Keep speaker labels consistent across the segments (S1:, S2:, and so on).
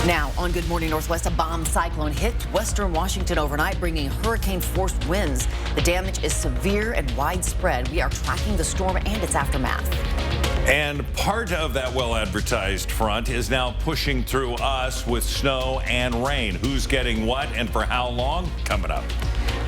S1: Now, on Good Morning Northwest, a bomb cyclone hit western Washington overnight, bringing hurricane-force winds. The damage is severe and widespread. We are tracking the storm and its aftermath.
S2: And part of that well-advertised front is now pushing through us with snow and rain. Who's getting what and for how long? Coming up.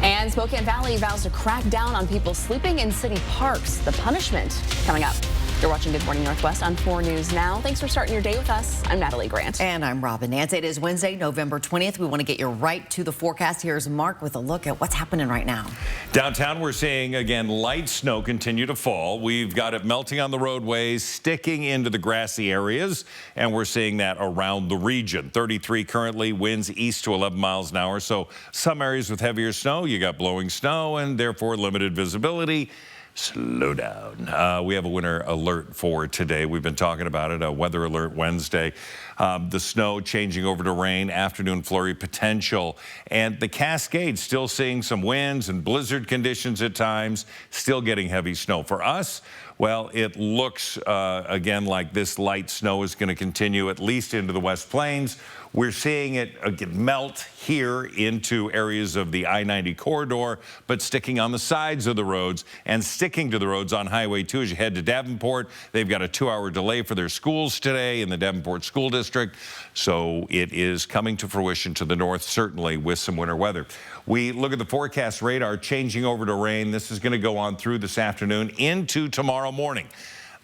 S3: And Spokane Valley vows to crack down on people sleeping in city parks. The punishment coming up. You're watching Good Morning Northwest on 4 News Now. Thanks for starting your day with us. I'm Natalie Grant.
S1: And I'm Robin Nance. It is Wednesday, November 20th. We want to get you right to the forecast. Here's Mark with a look at what's happening right now.
S2: Downtown, we're seeing, again, light snow continue to fall. We've got it melting on the roadways, sticking into the grassy areas, and we're seeing that around the region. 33 currently, winds east to 11 miles an hour. So some areas with heavier snow, you got blowing snow and therefore limited visibility. Slow down. We have a winter alert for today. We've been talking about it, a weather alert Wednesday. The snow changing over to rain, afternoon flurry potential, and the Cascades still seeing some winds and blizzard conditions at times, still getting heavy snow. For us, well, it looks again like this light snow is going to continue at least into the West Plains. We're seeing it melt here into areas of the I-90 corridor, but sticking on the sides of the roads and sticking to the roads on Highway 2 as you head to Davenport. They've got a 2-hour delay for their schools today in the Davenport School District. So it is coming to fruition to the north, certainly with some winter weather. We look at the forecast radar changing over to rain. This is going to go on through this afternoon into tomorrow morning.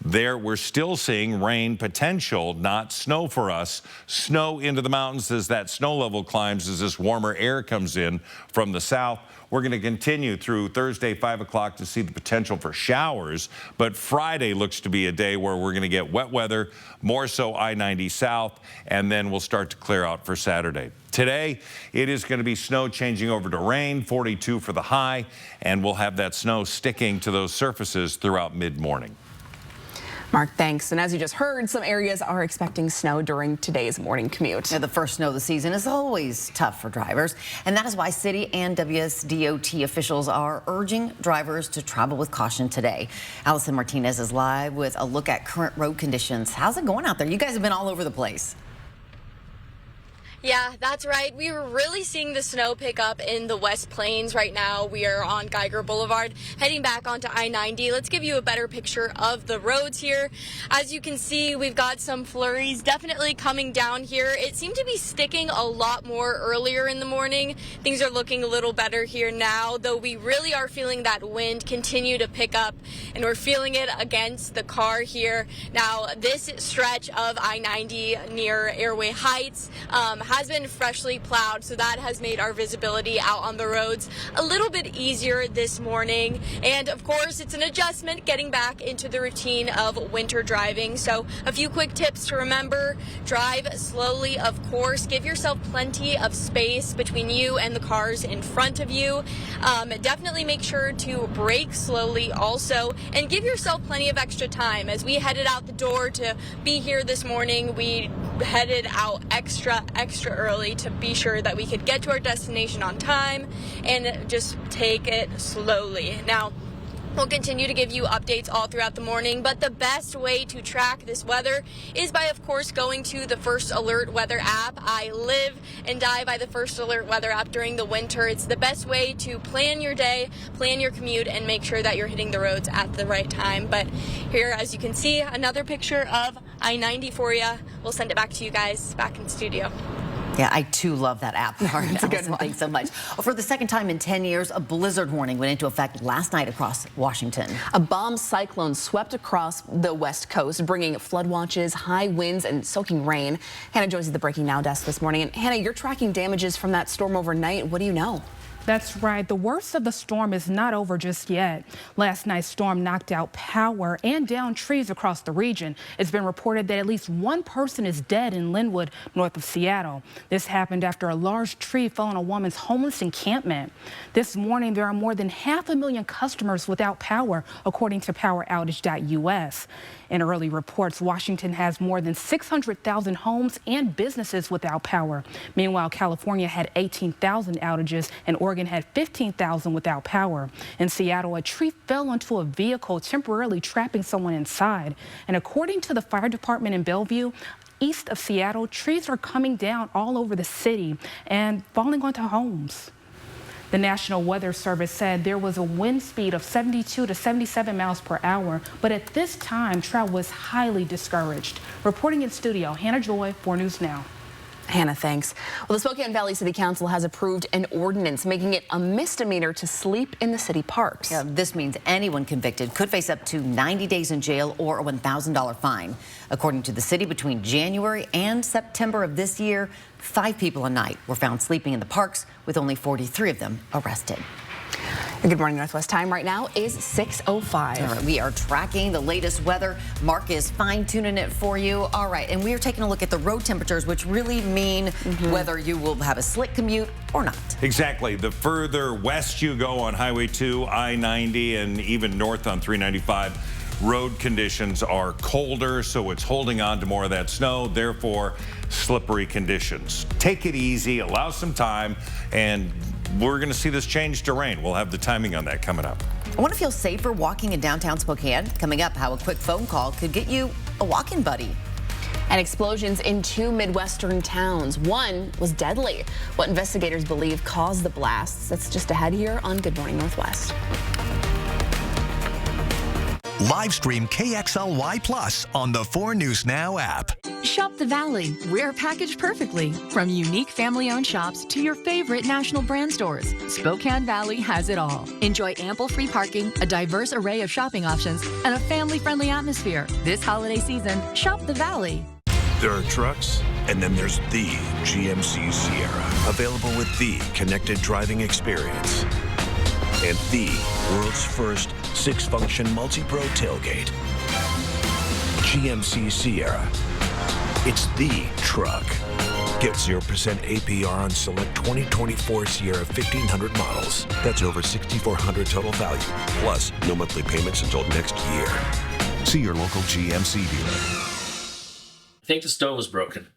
S2: There, we're still seeing rain potential, not snow for us. Snow into the mountains as that snow level climbs, as this warmer air comes in from the south. We're going to continue through Thursday, 5 o'clock, to see the potential for showers. But Friday looks to be a day where we're going to get wet weather, more so I-90 south, and then we'll start to clear out for Saturday. Today, it is going to be snow changing over to rain, 42 for the high, and we'll have that snow sticking to those surfaces throughout mid-morning.
S3: Mark, thanks. And as you just heard, some areas are expecting snow during today's morning commute.
S1: Now, the first snow of the season is always tough for drivers, and that is why city and WSDOT officials are urging drivers to travel with caution today. Allison Martinez is live with a look at current road conditions. How's it going out there? You guys have been all over the place.
S4: Yeah, that's right. We were really seeing the snow pick up in the West Plains right now. We are on Geiger Boulevard, heading back onto I-90. Let's give you a better picture of the roads here. As you can see, we've got some flurries definitely coming down here. It seemed to be sticking a lot more earlier in the morning. Things are looking a little better here now, though we really are feeling that wind continue to pick up, and we're feeling it against the car here. Now, this stretch of I-90 near Airway Heights has been freshly plowed, so that has made our visibility out on the roads a little bit easier this morning. And of course, it's an adjustment getting back into the routine of winter driving. So a few quick tips to remember: drive slowly, of course. Give yourself plenty of space between you and the cars in front of you. Definitely make sure to brake slowly also, and give yourself plenty of extra time. As we headed out the door to be here this morning, we headed out extra early to be sure that we could get to our destination on time and just take it slowly. Now, we'll continue to give you updates all throughout the morning, but the best way to track this weather is by, of course, going to the First Alert Weather app. I live and die by the First Alert Weather app during the winter. It's the best way to plan your day, plan your commute, and make sure that you're hitting the roads at the right time. But here, as you can see, another picture of I-90 for you. We'll send it back to you guys back in studio.
S1: Yeah, I too love that app.
S3: It's a good one.
S1: Thanks so much. For the second time in 10 years, a blizzard warning went into effect last night across Washington.
S3: A bomb cyclone swept across the west coast, bringing flood watches, high winds, and soaking rain. Hannah joins the Breaking Now desk this morning. And Hannah, you're tracking damages from that storm overnight. What do you know?
S5: That's right. The worst of the storm is not over just yet. Last night's storm knocked out power and down trees across the region. It's been reported that at least one person is dead in Linwood, north of Seattle. This happened after a large tree fell on a woman's homeless encampment. This morning, there are more than 500,000 customers without power, according to PowerOutage.us. In early reports, Washington has more than 600,000 homes and businesses without power. Meanwhile, California had 18,000 outages and Oregon had 15,000 without power. In Seattle, a tree fell onto a vehicle, temporarily trapping someone inside. And according to the fire department in Bellevue, east of Seattle, trees are coming down all over the city and falling onto homes. The National Weather Service said there was a wind speed of 72 to 77 miles per hour, but at this time, travel was highly discouraged. Reporting in studio, Hannah Joy, 4 News Now.
S3: Hannah, thanks. Well, the Spokane Valley City Council has approved an ordinance making it a misdemeanor to sleep in the city parks.
S1: Yeah, this means anyone convicted could face up to 90 days in jail or a $1,000 fine. According to the city, between January and September of this year, 5 people a night were found sleeping in the parks, with only 43 of them arrested.
S3: Good morning, Northwest. Time right now is 6:05.
S1: All right, we are tracking the latest weather. Mark is fine-tuning it for you. All right, and we are taking a look at the road temperatures, which really mean whether you will have a slick commute or not.
S2: Exactly. The further west you go on Highway 2, I-90, and even north on 395, road conditions are colder, so it's holding on to more of that snow, therefore slippery conditions. Take it easy, allow some time, and we're going to see this change to rain. We'll have the timing on that coming up.
S1: I want to feel safer walking in downtown Spokane. Coming up, how a quick phone call could get you a walk-in buddy.
S3: And explosions in 2 Midwestern towns. One was deadly. What investigators believe caused the blasts. That's just ahead here on Good Morning Northwest.
S6: Live stream KXLY Plus on the 4 News Now app.
S7: Shop the Valley. We're packaged perfectly. From unique family-owned shops to your favorite national brand stores, Spokane Valley has it all. Enjoy ample free parking, a diverse array of shopping options, and a family-friendly atmosphere. This holiday season, shop the Valley.
S8: There are trucks, and then there's the GMC Sierra, available with the connected driving experience and the world's first 6-function multi-pro tailgate. GMC Sierra. It's the truck. Get 0% APR on select 2024 Sierra 1500 models. That's over $6,400 total value. Plus, no monthly payments until next year.
S6: See your local GMC dealer.
S9: I think the stove was broken.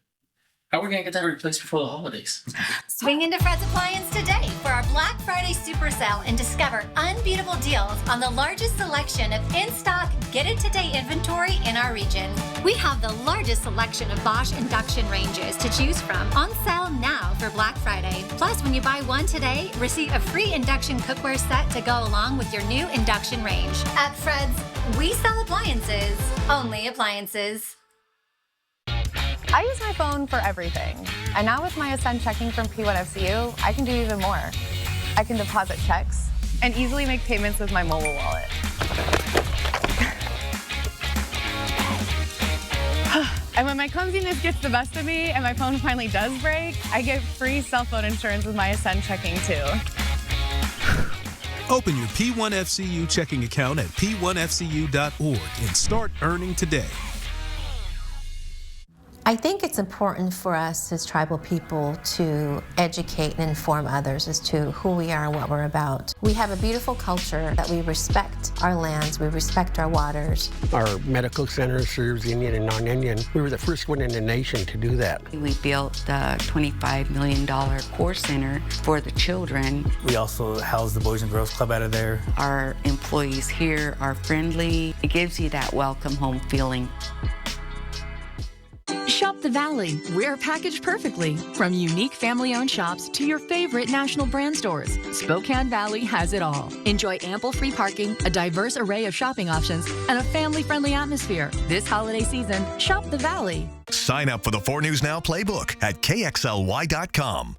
S9: How are we going to get that replaced before the holidays?
S10: Swing into Fred's Appliance today for our Black Friday Super Sale and discover unbeatable deals on the largest selection of in-stock, get-it-today inventory in our region. We have the largest selection of Bosch induction ranges to choose from on sale now for Black Friday. Plus, when you buy one today, receive a free induction cookware set to go along with your new induction range. At Fred's, we sell appliances, only appliances.
S11: I use my phone for everything, and now with my Ascend checking from P1FCU, I can do even more. I can deposit checks and easily make payments with my mobile wallet. And when my clumsiness gets the best of me and my phone finally does break, I get free cell phone insurance with my Ascend checking too.
S12: Open your P1FCU checking account at p1fcu.org and start earning today.
S13: I think it's important for us as tribal people to educate and inform others as to who we are and what we're about. We have a beautiful culture that we respect our lands, we respect our waters.
S14: Our medical center serves Indian and non-Indian. We were the first one in the nation to do that.
S15: We built the $25 million core center for the children.
S16: We also house the Boys and Girls Club out of there.
S15: Our employees here are friendly. It gives you that welcome home feeling.
S7: Shop the Valley. We're packaged perfectly. From unique family-owned shops to your favorite national brand stores, Spokane Valley has it all. Enjoy ample free parking, a diverse array of shopping options, and a family-friendly atmosphere. This holiday season, shop the Valley.
S6: Sign up for the 4 News Now playbook at KXLY.com.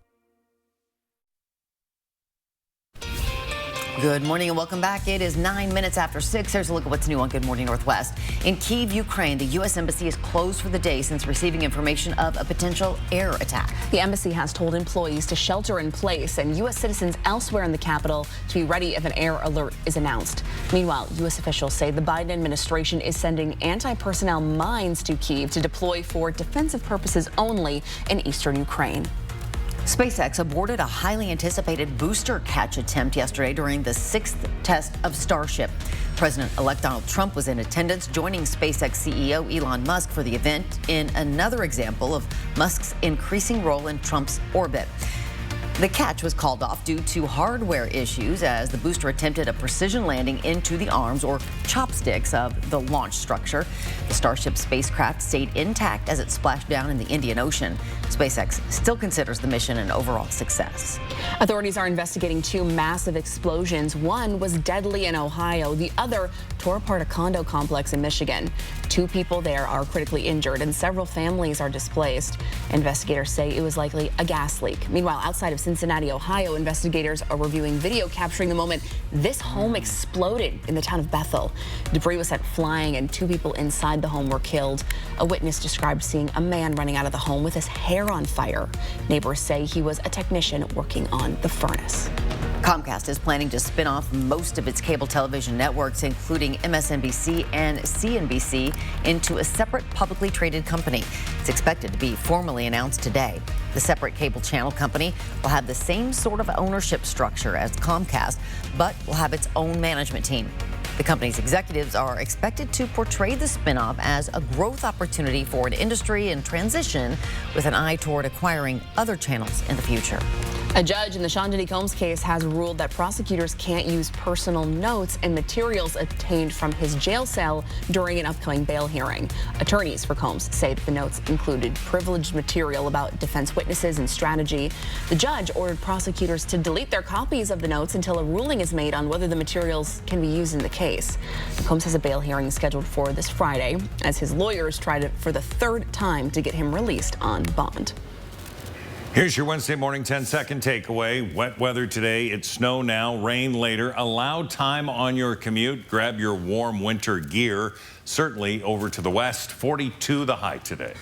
S1: Good morning and welcome back. It is 9 minutes after 6. Here's a look at what's new on Good Morning Northwest. In Kyiv, Ukraine, the U.S. Embassy is closed for the day since receiving information of a potential air attack.
S3: The embassy has told employees to shelter in place and U.S. citizens elsewhere in the capital to be ready if an air alert is announced. Meanwhile, U.S. officials say the Biden administration is sending anti-personnel mines to Kyiv to deploy for defensive purposes only in eastern Ukraine.
S1: SpaceX aborted a highly anticipated booster catch attempt yesterday during the 6th test of Starship. President-elect Donald Trump was in attendance, joining SpaceX CEO Elon Musk for the event in another example of Musk's increasing role in Trump's orbit. The catch was called off due to hardware issues as the booster attempted a precision landing into the arms or chopsticks of the launch structure. The Starship spacecraft stayed intact as it splashed down in the Indian Ocean. SpaceX still considers the mission an overall success.
S3: Authorities are investigating 2 massive explosions. One was deadly in Ohio. The other tore apart a condo complex in Michigan. 2 people there are critically injured and several families are displaced. Investigators say it was likely a gas leak. Meanwhile, outside of Cincinnati, Ohio, investigators are reviewing video capturing the moment this home exploded in the town of Bethel. Debris was sent flying and 2 people inside the home were killed. A witness described seeing a man running out of the home with his hair on fire. Neighbors say he was a technician working on the furnace.
S1: Comcast is planning to spin off most of its cable television networks, including MSNBC and CNBC, into a separate publicly traded company. It's expected to be formally announced today. The separate cable channel company will have the same sort of ownership structure as Comcast, but will have its own management team. The company's executives are expected to portray the spinoff as a growth opportunity for an industry in transition with an eye toward acquiring other channels in the future.
S3: A judge in the Sean Diddy Combs case has ruled that prosecutors can't use personal notes and materials obtained from his jail cell during an upcoming bail hearing. Attorneys for Combs say that the notes included privileged material about defense witnesses and strategy. The judge ordered prosecutors to delete their copies of the notes until a ruling is made on whether the materials can be used in the case. Combs has a bail hearing scheduled for this Friday as his lawyers tried for the 3rd time to get him released on bond.
S2: Here's your Wednesday morning 10-second takeaway. Wet weather today. It's snow now, rain later. Allow time on your commute. Grab your warm winter gear. Certainly over to the west. 42 the high today.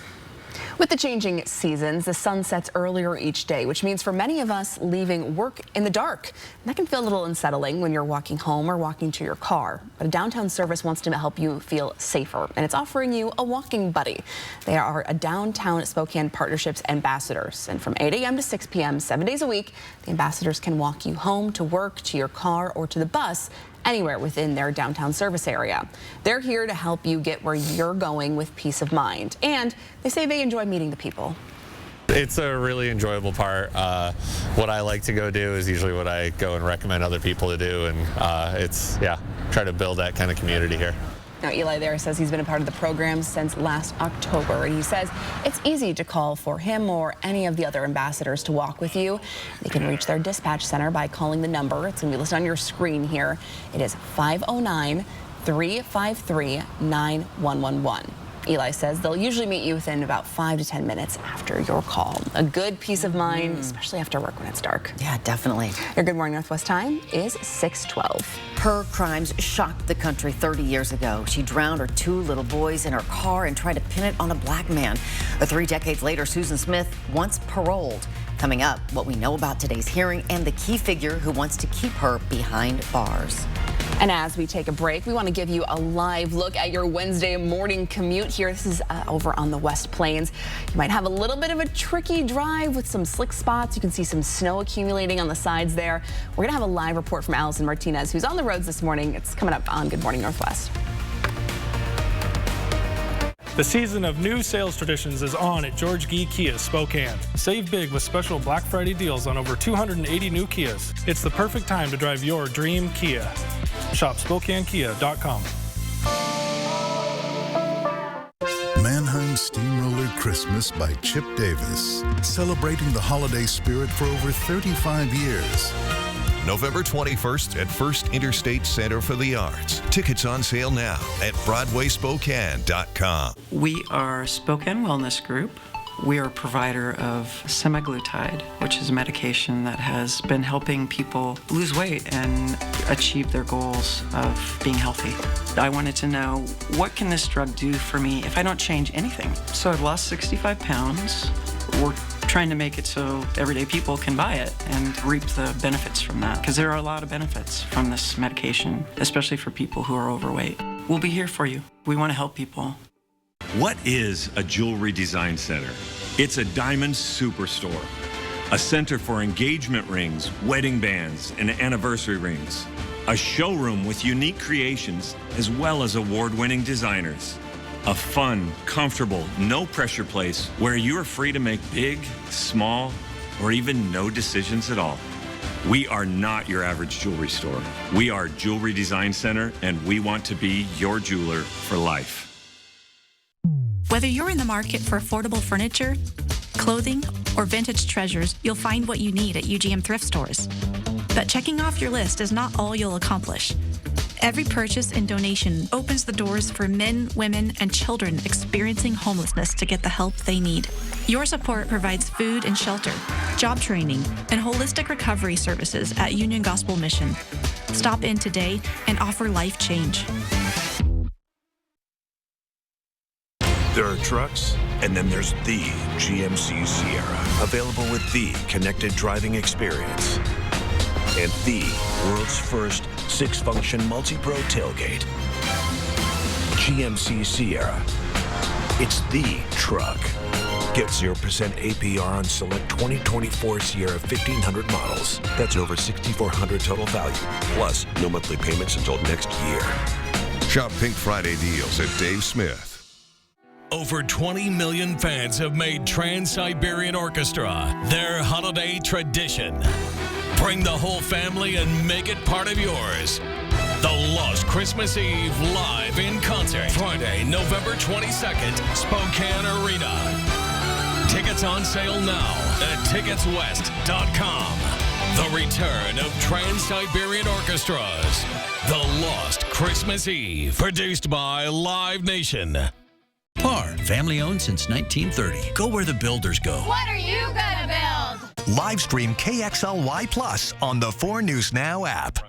S3: With the changing seasons, the sun sets earlier each day, which means for many of us leaving work in the dark. And that can feel a little unsettling when you're walking home or walking to your car. But a downtown service wants to help you feel safer, and it's offering you a walking buddy. They are a Downtown Spokane Partnerships ambassadors. And from 8 a.m. to 6 p.m., 7 days a week, the ambassadors can walk you home, to work, to your car, or to the bus, anywhere within their downtown service area. They're here to help you get where you're going with peace of mind. And they say they enjoy meeting the people.
S17: It's a really enjoyable part. What I like to go do is usually what I go and recommend other people to do. And try to build that kind of community here.
S3: Now, Eli there says he's been a part of the program since last October, and he says it's easy to call for him or any of the other ambassadors to walk with you. They can reach their dispatch center by calling the number. It's going to be listed on your screen here. It is 509-353-9111. Eli says they'll usually meet you within about 5 to 10 minutes after your call. A good peace of mind, especially after work when it's dark.
S1: Yeah, definitely.
S3: Your Good Morning Northwest time is 6:12.
S1: Her crimes shocked the country 30 years ago. She drowned her 2 little boys in her car and tried to pin it on a black man. 3 decades later, Susan Smith, once paroled. Coming up, what we know about today's hearing and the key figure who wants to keep her behind bars.
S3: And as we take a break, we want to give you a live look at your Wednesday morning commute here. This is over on the West Plains. You might have a little bit of a tricky drive with some slick spots. You can see some snow accumulating on the sides there. We're going to have a live report from Allison Martinez, who's on the roads this morning. It's coming up on Good Morning Northwest.
S18: The season of new sales traditions is on at George Gee Kia Spokane. Save big with special Black Friday deals on over 280 new Kias. It's the perfect time to drive your dream Kia. Shop SpokaneKia.com.
S19: Mannheim Steamroller Christmas by Chip Davis. Celebrating the holiday spirit for over 35 years.
S8: November 21st at First Interstate Center for the Arts. Tickets on sale now at BroadwaySpokane.com.
S20: We are Spokane Wellness Group. We are a provider of semaglutide, which is a medication that has been helping people lose weight and achieve their goals of being healthy. I wanted to know, what can this drug do for me if I don't change anything? So I've lost 65 pounds. We're trying to make it so everyday people can buy it and reap the benefits from that, because there are a lot of benefits from this medication, especially for people who are overweight. We'll be here for you. We want to help people.
S21: What is a jewelry design center? It's a diamond superstore, a center for engagement rings, wedding bands, and anniversary rings, a showroom with unique creations as well as award-winning designers, a fun, comfortable, no-pressure place where you're free to make big, small, or even no decisions at all. We are not your average jewelry store. We are Jewelry Design Center, and we want to be your jeweler for life.
S4: Whether you're in the market for affordable furniture, clothing, or vintage treasures, you'll find what you need at UGM thrift stores. But checking off your list is not all you'll accomplish. Every purchase and donation opens the doors for men, women, and children experiencing homelessness to get the help they need. Your support provides food and shelter, job training, and holistic recovery services at Union Gospel Mission. Stop in today and offer life change.
S8: There are trucks, and then there's the GMC Sierra, available with the connected driving experience and the world's first 6-function multi-pro tailgate. GMC Sierra. It's the truck. Get 0% APR on select 2024 Sierra 1500 models. That's over $6,400 total value, plus no monthly payments until next year.
S22: Shop Pink Friday deals at Dave Smith.
S23: Over 20 million fans have made Trans-Siberian Orchestra their holiday tradition. Bring the whole family and make it part of yours. The Lost Christmas Eve live in concert. Friday, November 22nd, Spokane Arena. Tickets on sale now at ticketswest.com. The return of Trans-Siberian Orchestras. The Lost Christmas Eve. Produced by Live Nation.
S24: PAR, family owned since 1930. Go where the builders go.
S25: What are you gonna build?
S6: Live stream KXLY Plus on the 4 News Now app.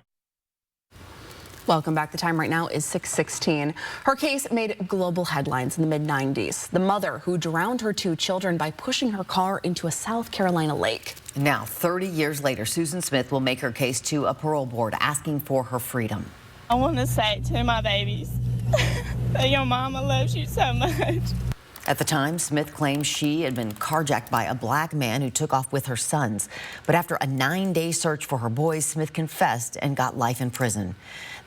S3: Welcome back. The time right now is 6:16. Her case made global headlines in the mid-90s. The mother who drowned her 2 children by pushing her car into a South Carolina lake.
S1: Now, 30 years later, Susan Smith will make her case to a parole board asking for her freedom.
S26: I want to say to my babies that your mama loves you so much.
S1: At the time, Smith claims she had been carjacked by a black man who took off with her sons. But after a 9-day search for her boys, Smith confessed and got life in prison.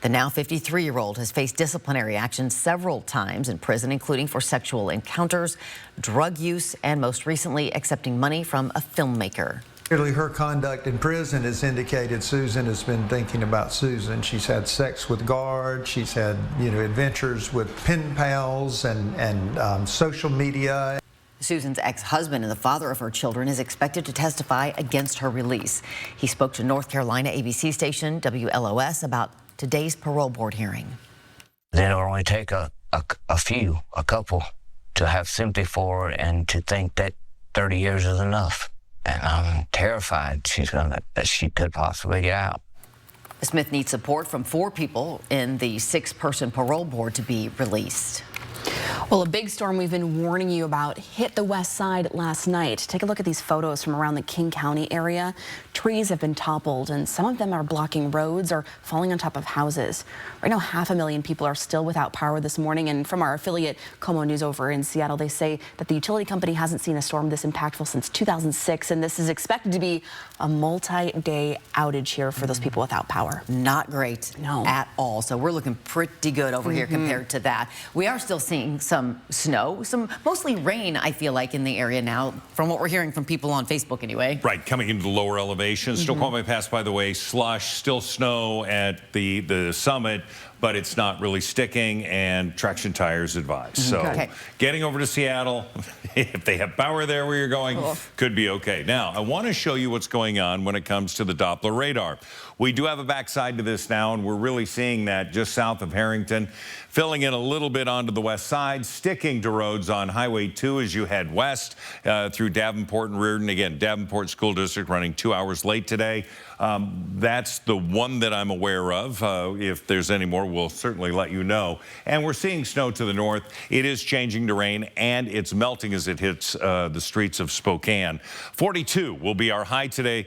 S1: The now 53-year-old has faced disciplinary action several times in prison, including for sexual encounters, drug use, and most recently accepting money from a filmmaker.
S27: Clearly, her conduct in prison has indicated Susan has been thinking about Susan. She's had sex with guards. She's had, adventures with pen pals and social media.
S1: Susan's ex-husband and the father of her children is expected to testify against her release. He spoke to North Carolina ABC station WLOS about today's parole board hearing.
S28: Then it'll only take a couple, to have sympathy for her and to think that 30 years is enough. And I'm terrified that she could possibly get out.
S1: Smith needs support from 4 people in the 6-person parole board to be released.
S3: Well, a big storm we've been warning you about hit the west side last night. Take a look at these photos from around the King County area. Trees have been toppled, and some of them are blocking roads or falling on top of houses. Right now, 500,000 people are still without power this morning, and from our affiliate KOMO News over in Seattle, they say that the utility company hasn't seen a storm this impactful since 2006, and this is expected to be a multi-day outage here for those people without power.
S1: Not great at all. So we're looking pretty good over here compared to that. We are still seeing some snow, some mostly rain, I feel like, in the area now, from what we're hearing from people on Facebook anyway.
S2: Right, coming into the lower elevations. Snoqualmie Pass, by the way, slush, still snow at the summit, but it's not really sticking, and traction tires advised. So getting over to Seattle, if they have power there where you're going, could be okay. Now, I want to show you what's going on when it comes to the Doppler radar. We do have a backside to this now, and we're really seeing that just south of Harrington, filling in a little bit onto the west side, sticking to roads on Highway 2 as you head west through Davenport and Reardon. Again, Davenport School District running 2 hours late today. That's the one that I'm aware of. If there's any more, we'll certainly let you know. And we're seeing snow to the north. It is changing to rain, and it's melting as it hits the streets of Spokane. 42 will be our high today.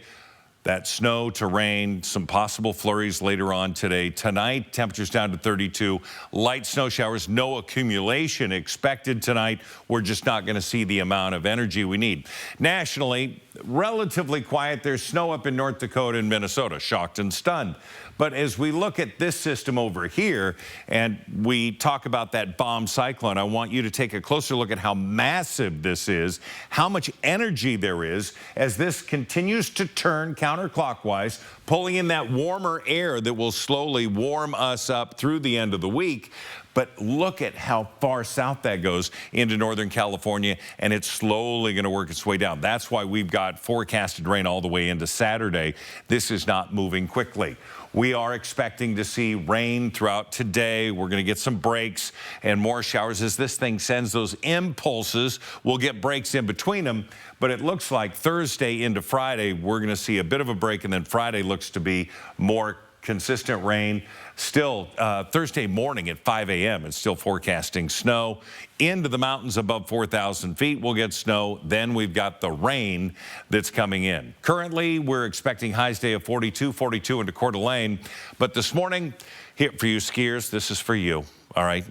S2: That snow to rain, some possible flurries later on today. Tonight, temperatures down to 32. Light snow showers, no accumulation expected tonight. We're just not going to see the amount of energy we need. Nationally, relatively quiet. There's snow up in North Dakota and Minnesota. Shocked and stunned. But as we look at this system over here and we talk about that bomb cyclone, I want you to take a closer look at how massive this is, how much energy there is as this continues to turn counterclockwise, pulling in that warmer air that will slowly warm us up through the end of the week. But look at how far south that goes into Northern California, and it's slowly going to work its way down. That's why we've got forecasted rain all the way into Saturday. This is not moving quickly. We are expecting to see rain throughout today. We're going to get some breaks and more showers as this thing sends those impulses. We'll get breaks in between them, but it looks like Thursday into Friday, we're going to see a bit of a break, and then Friday looks to be more consistent rain. Still, Thursday morning at 5 a.m., it's still forecasting snow. Into the mountains above 4,000 feet, we'll get snow. Then we've got the rain that's coming in. Currently, we're expecting highs day of 42 into Coeur d'Alene. But this morning, here for you skiers, this is for you, all right?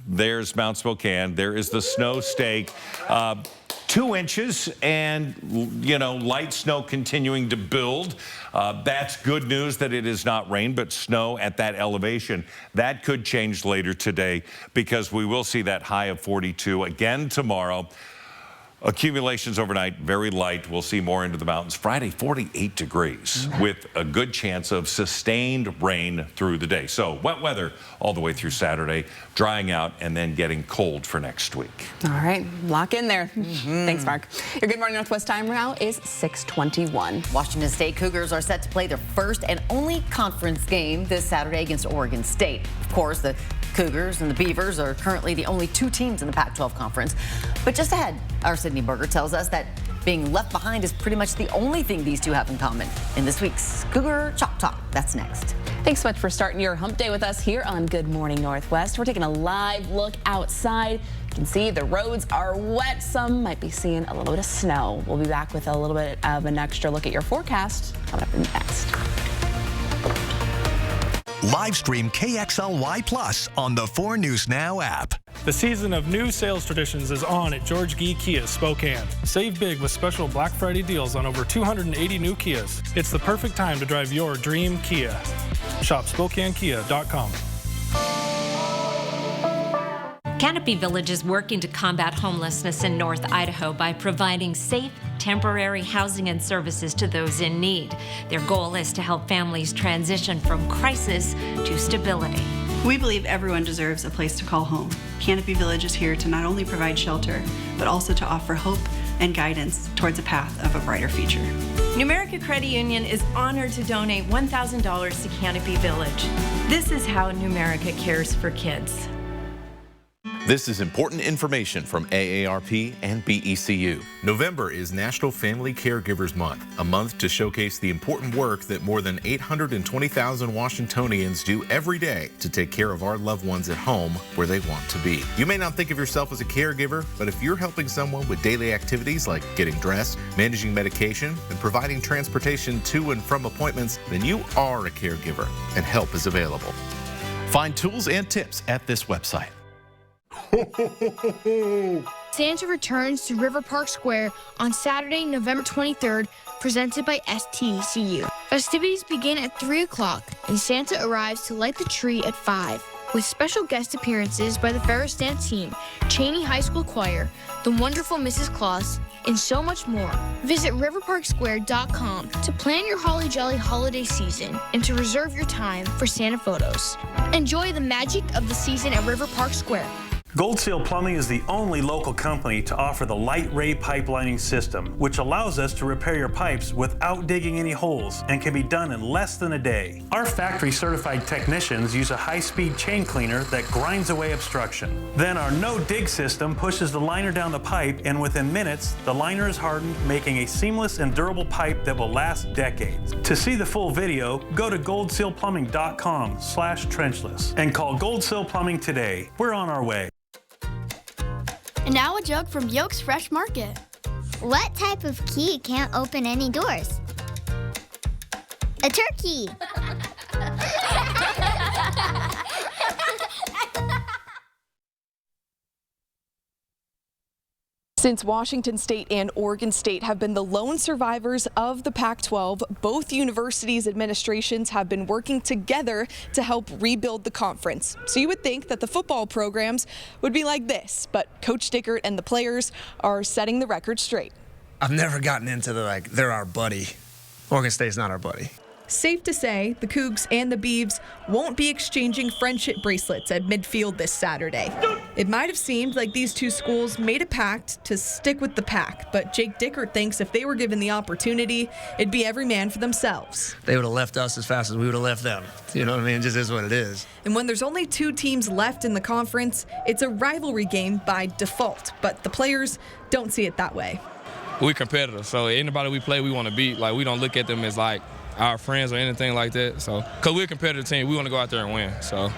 S2: There's Mount Spokane. There is the snow stake. 2 inches and, you know, light snow continuing to build. That's good news that it is not rain, but snow at that elevation. That could change later today because we will see that high of 42 again tomorrow. Accumulations overnight, very light. We'll see more into the mountains. Friday, 48 degrees with a good chance of sustained rain through the day. So wet weather all the way through Saturday, drying out and then getting cold for next week.
S3: All right, lock in there. Thanks, Mark. Your Good Morning Northwest time now is 6:21.
S1: Washington State Cougars are set to play their first and only conference game this Saturday against Oregon State. Of course, the Cougars and the Beavers are currently the only 2 teams in the Pac-12 conference. But just ahead, our Sydney Berger tells us that being left behind is pretty much the only thing these two have in common. In this week's Cougar Chalk Talk, that's next.
S3: Thanks so much for starting your hump day with us here on Good Morning Northwest. We're taking a live look outside. You can see the roads are wet. Some might be seeing a little bit of snow. We'll be back with a little bit of an extra look at your forecast coming up next.
S6: Live stream KXLY Plus on the 4 News Now app.
S18: The season of new sales traditions is on at George Gee Kia Spokane. Save big with special Black Friday deals on over 280 new Kias. It's the perfect time to drive your dream Kia. Shop SpokaneKia.com.
S5: Canopy Village is working to combat homelessness in North Idaho by providing safe, temporary housing and services to those in need. Their goal is to help families transition from crisis to stability.
S9: We believe everyone deserves a place to call home. Canopy Village is here to not only provide shelter, but also to offer hope and guidance towards a path of a brighter future.
S10: Numerica Credit Union is honored to donate $1,000 to Canopy Village. This is how Numerica cares for kids.
S11: This is important information from AARP and BECU. November is National Family Caregivers Month, a month to showcase the important work that more than 820,000 Washingtonians do every day to take care of our loved ones at home where they want to be. You may not think of yourself as a caregiver, but if you're helping someone with daily activities like getting dressed, managing medication, and providing transportation to and from appointments, then you are a caregiver, and help is available. Find tools and tips at this website.
S12: Santa returns to River Park Square on Saturday, November 23rd, presented by STCU. Festivities begin at 3 o'clock, and Santa arrives to light the tree at 5, with special guest appearances by the Ferristan team, Cheney High School Choir, the wonderful Mrs. Claus, and so much more. Visit riverparksquare.com to plan your Holly Jolly holiday season and to reserve your time for Santa photos. Enjoy the magic of the season at River Park Square.
S13: Gold Seal Plumbing is the only local company to offer the Light Ray pipelining system, which allows us to repair your pipes without digging any holes and can be done in less than a day. Our factory certified technicians use a high-speed chain cleaner that grinds away obstruction. Then our no dig system pushes the liner down the pipe, and within minutes, the liner is hardened, making a seamless and durable pipe that will last decades. To see the full video, go to goldsealplumbing.com/trenchless and call Gold Seal Plumbing today. We're on our way.
S14: And now a joke from Yoke's Fresh Market.
S16: What type of key can't open any doors?
S14: A turkey.
S4: Since Washington State and Oregon State have been the lone survivors of the Pac-12, both universities' administrations have been working together to help rebuild the conference. So you would think that the football programs would be like this, but Coach Dickert and the players are setting the record straight.
S7: I've never gotten into they're our buddy. Oregon State's not our buddy.
S4: Safe to say, the Cougs and the Beavs won't be exchanging friendship bracelets at midfield this Saturday. It might have seemed like these two schools made a pact to stick with the pack, but Jake Dickert thinks if they were given the opportunity, it'd be every man for themselves.
S7: They would have left us as fast as we would have left them. You know what I mean? It just is what it is.
S4: And when there's only two teams left in the conference, it's a rivalry game by default, but the players don't see it that way.
S15: We're competitors, so anybody we play, we want to beat. Like, we don't look at them as like our friends or anything like that. So, because we're a competitive team, we want to go out there and win. So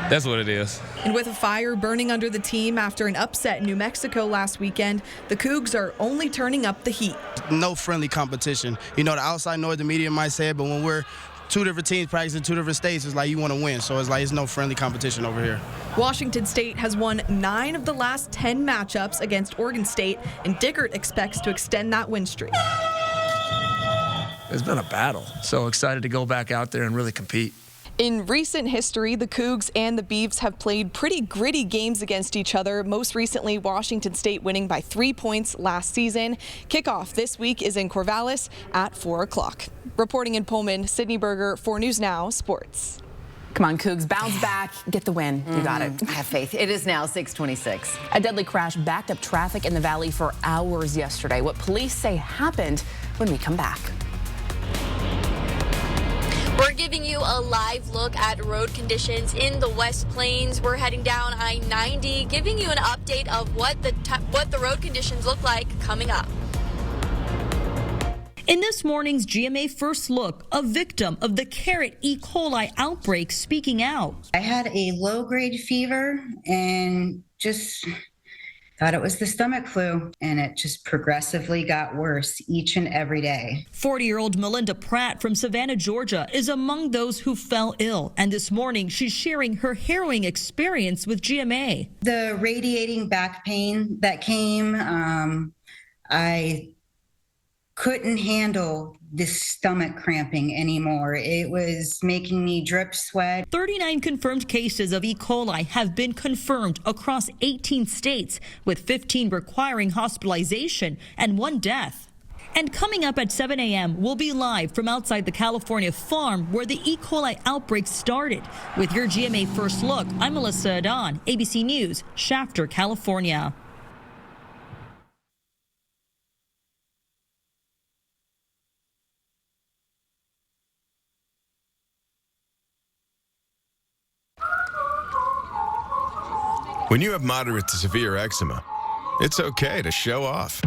S15: that's what it is.
S4: And with a fire burning under the team after an upset in New Mexico last weekend, the Cougs are only turning up the heat.
S16: No friendly competition. You know, the outside noise, the media might say it, but when we're two different teams practicing two different states, it's like you want to win. So it's like it's no friendly competition over here.
S4: Washington State has won 9 of the last 10 matchups against Oregon State, and Dickert expects to extend that win streak.
S7: It's been a battle. So excited to go back out there and really compete.
S4: In recent history, the Cougs and the Beavs have played pretty gritty games against each other, most recently Washington State winning by 3 points last season. Kickoff this week is in Corvallis at 4 o'clock. Reporting in Pullman, Sydney Berger, 4 News Now Sports.
S3: Come on, Cougs, bounce back, get the win. You got it.
S1: I have faith. It is now 6:26.
S3: A deadly crash backed up traffic in the valley for hours yesterday. What police say happened when we come back.
S17: We're giving you a live look at road conditions in the West Plains. We're heading down I-90, giving you an update of what the road conditions look like coming up.
S19: In this morning's GMA First Look, a victim of the carrot E. coli outbreak speaking out.
S20: I had a low-grade fever and just thought it was the stomach flu, and it just progressively got worse each and every day.
S19: 40-year-old Melinda Pratt from Savannah, Georgia, is among those who fell ill, and this morning she's sharing her harrowing experience with GMA.
S20: The radiating back pain that came, I couldn't handle this stomach cramping anymore. It was making me drip sweat.
S19: 39 confirmed cases of E. coli have been confirmed across 18 states, with 15 requiring hospitalization and 1 death. And coming up at 7 a.m., we'll be live from outside the California farm where the E. coli outbreak started. With your GMA First Look, I'm Melissa Adon, ABC News, Shafter, California.
S21: When you have moderate to severe eczema, it's okay to show off.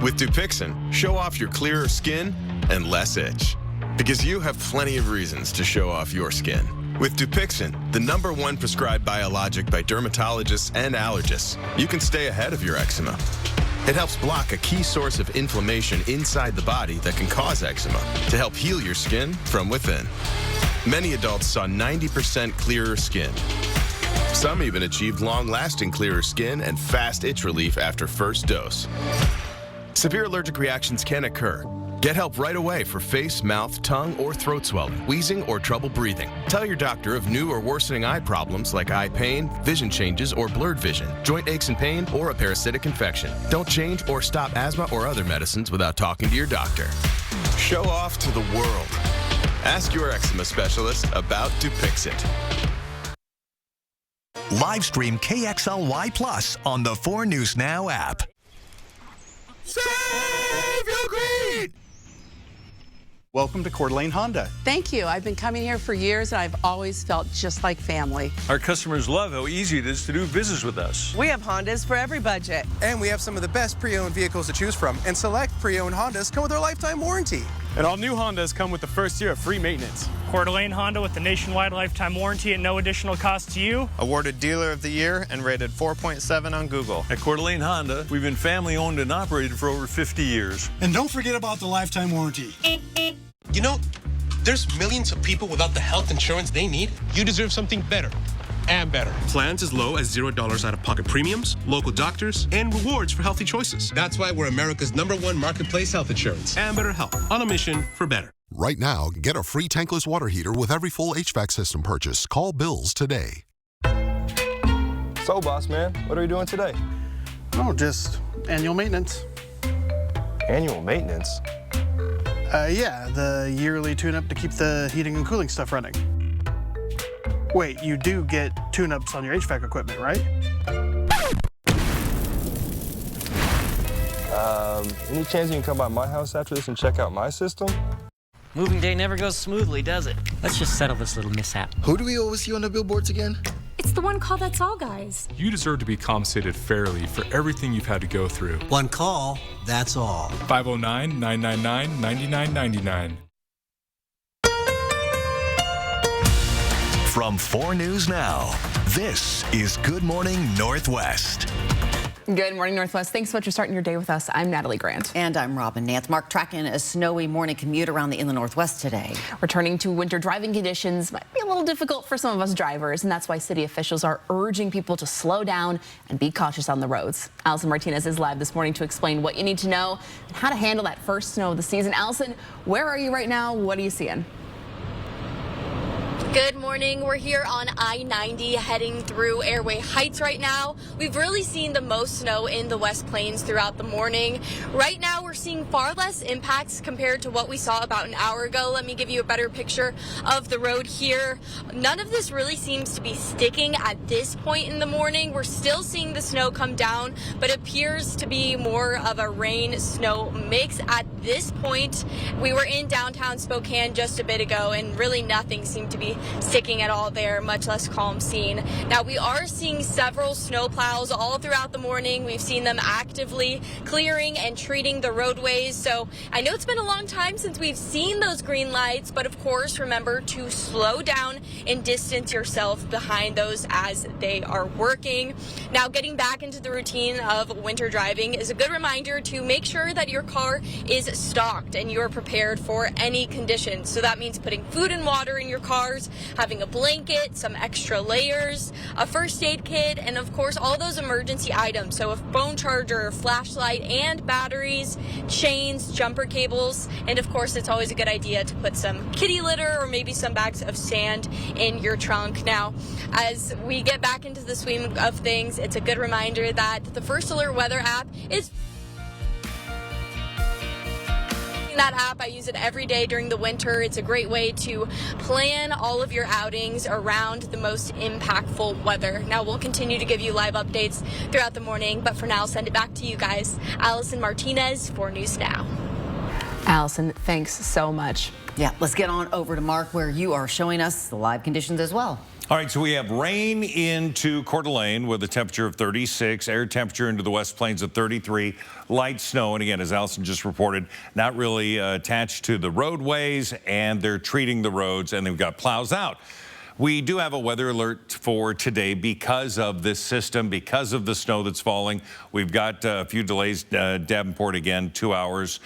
S21: With Dupixent, show off your clearer skin and less itch. Because you have plenty of reasons to show off your skin. With Dupixent, the #1 prescribed biologic by dermatologists and allergists, you can stay ahead of your eczema. It helps block a key source of inflammation inside the body that can cause eczema to help heal your skin from within. Many adults saw 90% clearer skin. Some even achieved long-lasting clearer skin and fast itch relief after first dose. Severe allergic reactions can occur. Get help right away for face, mouth, tongue, or throat swelling, wheezing, or trouble breathing. Tell your doctor of new or worsening eye problems like eye pain, vision changes, or blurred vision, joint aches and pain, or a parasitic infection. Don't change or stop asthma or other medicines without talking to your doctor. Show off to the world. Ask your eczema specialist about Dupixent.
S6: Live stream KXLY Plus on the 4 News Now app.
S29: Save your greed! Welcome to Coeur d'Alene Honda.
S30: Thank you. I've been coming here for years, and I've always felt just like family.
S31: Our customers love how easy it is to do business with us.
S32: We have Hondas for every budget.
S33: And we have some of the best pre-owned vehicles to choose from, and select pre-owned Hondas come with our lifetime warranty.
S34: And all new Hondas come with the first year of free maintenance.
S35: Coeur d'Alene Honda with the nationwide lifetime warranty at no additional cost to you.
S36: Awarded Dealer of the Year and rated 4.7 on Google.
S31: At Coeur d'Alene Honda, we've been family owned and operated for over 50 years.
S37: And don't forget about the lifetime warranty.
S38: You know,
S2: There's millions of people without the health insurance they need. You deserve something better and better.
S5: Plans as low as $0 out-of-pocket premiums, local doctors, and rewards for healthy choices.
S2: That's why we're America's #1 marketplace health insurance.
S5: And better health, on a mission for better.
S8: Right now, get a free tankless water heater with every full HVAC system purchase. Call Bills today.
S31: So, boss man, what are we doing today?
S9: Oh, just annual maintenance.
S31: Annual maintenance?
S9: Yeah, the yearly tune-up to keep the heating and cooling stuff running. Wait, you do get tune-ups on your HVAC equipment, right?
S31: Any chance you can come by my house after this and check out my system?
S10: Moving day never goes smoothly, does it? Let's just settle this little mishap.
S11: Who do we always see on the billboards again?
S12: It's the one call that's all, guys.
S31: You deserve to be compensated fairly for everything you've had to go through.
S11: One call, that's all.
S31: 509-999-9999.
S6: From 4 News Now, this is Good Morning Northwest.
S3: Good morning, Northwest. Thanks so much for starting your day with us. I'm Natalie Grant.
S1: And I'm Robin Nance. Mark, tracking a snowy morning commute around the inland Northwest today.
S3: Returning to winter driving conditions might be a little difficult for some of us drivers, and that's why city officials are urging people to slow down and be cautious on the roads. Allison Martinez is live this morning to explain what you need to know and how to handle that first snow of the season. Allison, where are you right now? What are you seeing?
S17: Good morning. We're here on I-90 heading through Airway Heights right now. We've really seen the most snow in the West Plains throughout the morning. Right now we're seeing far less impacts compared to what we saw about an hour ago. Let me give you a better picture of the road here. None of this really seems to be sticking at this point in the morning. We're still seeing the snow come down, but it appears to be more of a rain-snow mix at this point. We were in downtown Spokane just a bit ago, and really nothing seemed to be sticking at all there, much less calm scene. Now we are seeing several snow plows all throughout the morning. We've seen them actively clearing and treating the roadways. So I know it's been a long time since we've seen those green lights, but of course remember to slow down and distance yourself behind those as they are working. Now getting back into the routine of winter driving is a good reminder to make sure that your car is stocked and you're prepared for any conditions. So that means putting food and water in your cars, having a blanket, some extra layers, a first aid kit, and of course all those emergency items. So a phone charger, flashlight, and batteries, chains, jumper cables, and of course it's always a good idea to put some kitty litter or maybe some bags of sand in your trunk. Now, as we get back into the swing of things, it's a good reminder that the First Alert Weather app is that app. I use it every day during the winter. It's a great way to plan all of your outings around the most impactful weather. Now we'll continue to give you live updates throughout the morning, but for now I'll send it back to you guys. Allison Martinez, 4 News Now.
S3: Allison, thanks so much.
S1: Yeah, let's get on over to Mark, where you are showing us the live conditions as well.
S13: All right, so we have rain into Coeur d'Alene with a temperature of 36, air temperature into the West Plains of 33, light snow. And again, as Allison just reported, not really attached to the roadways, and they're treating the roads, and they've got plows out. We do have a weather alert for today because of this system, because of the snow that's falling. We've got a few delays. Davenport again, 2 hours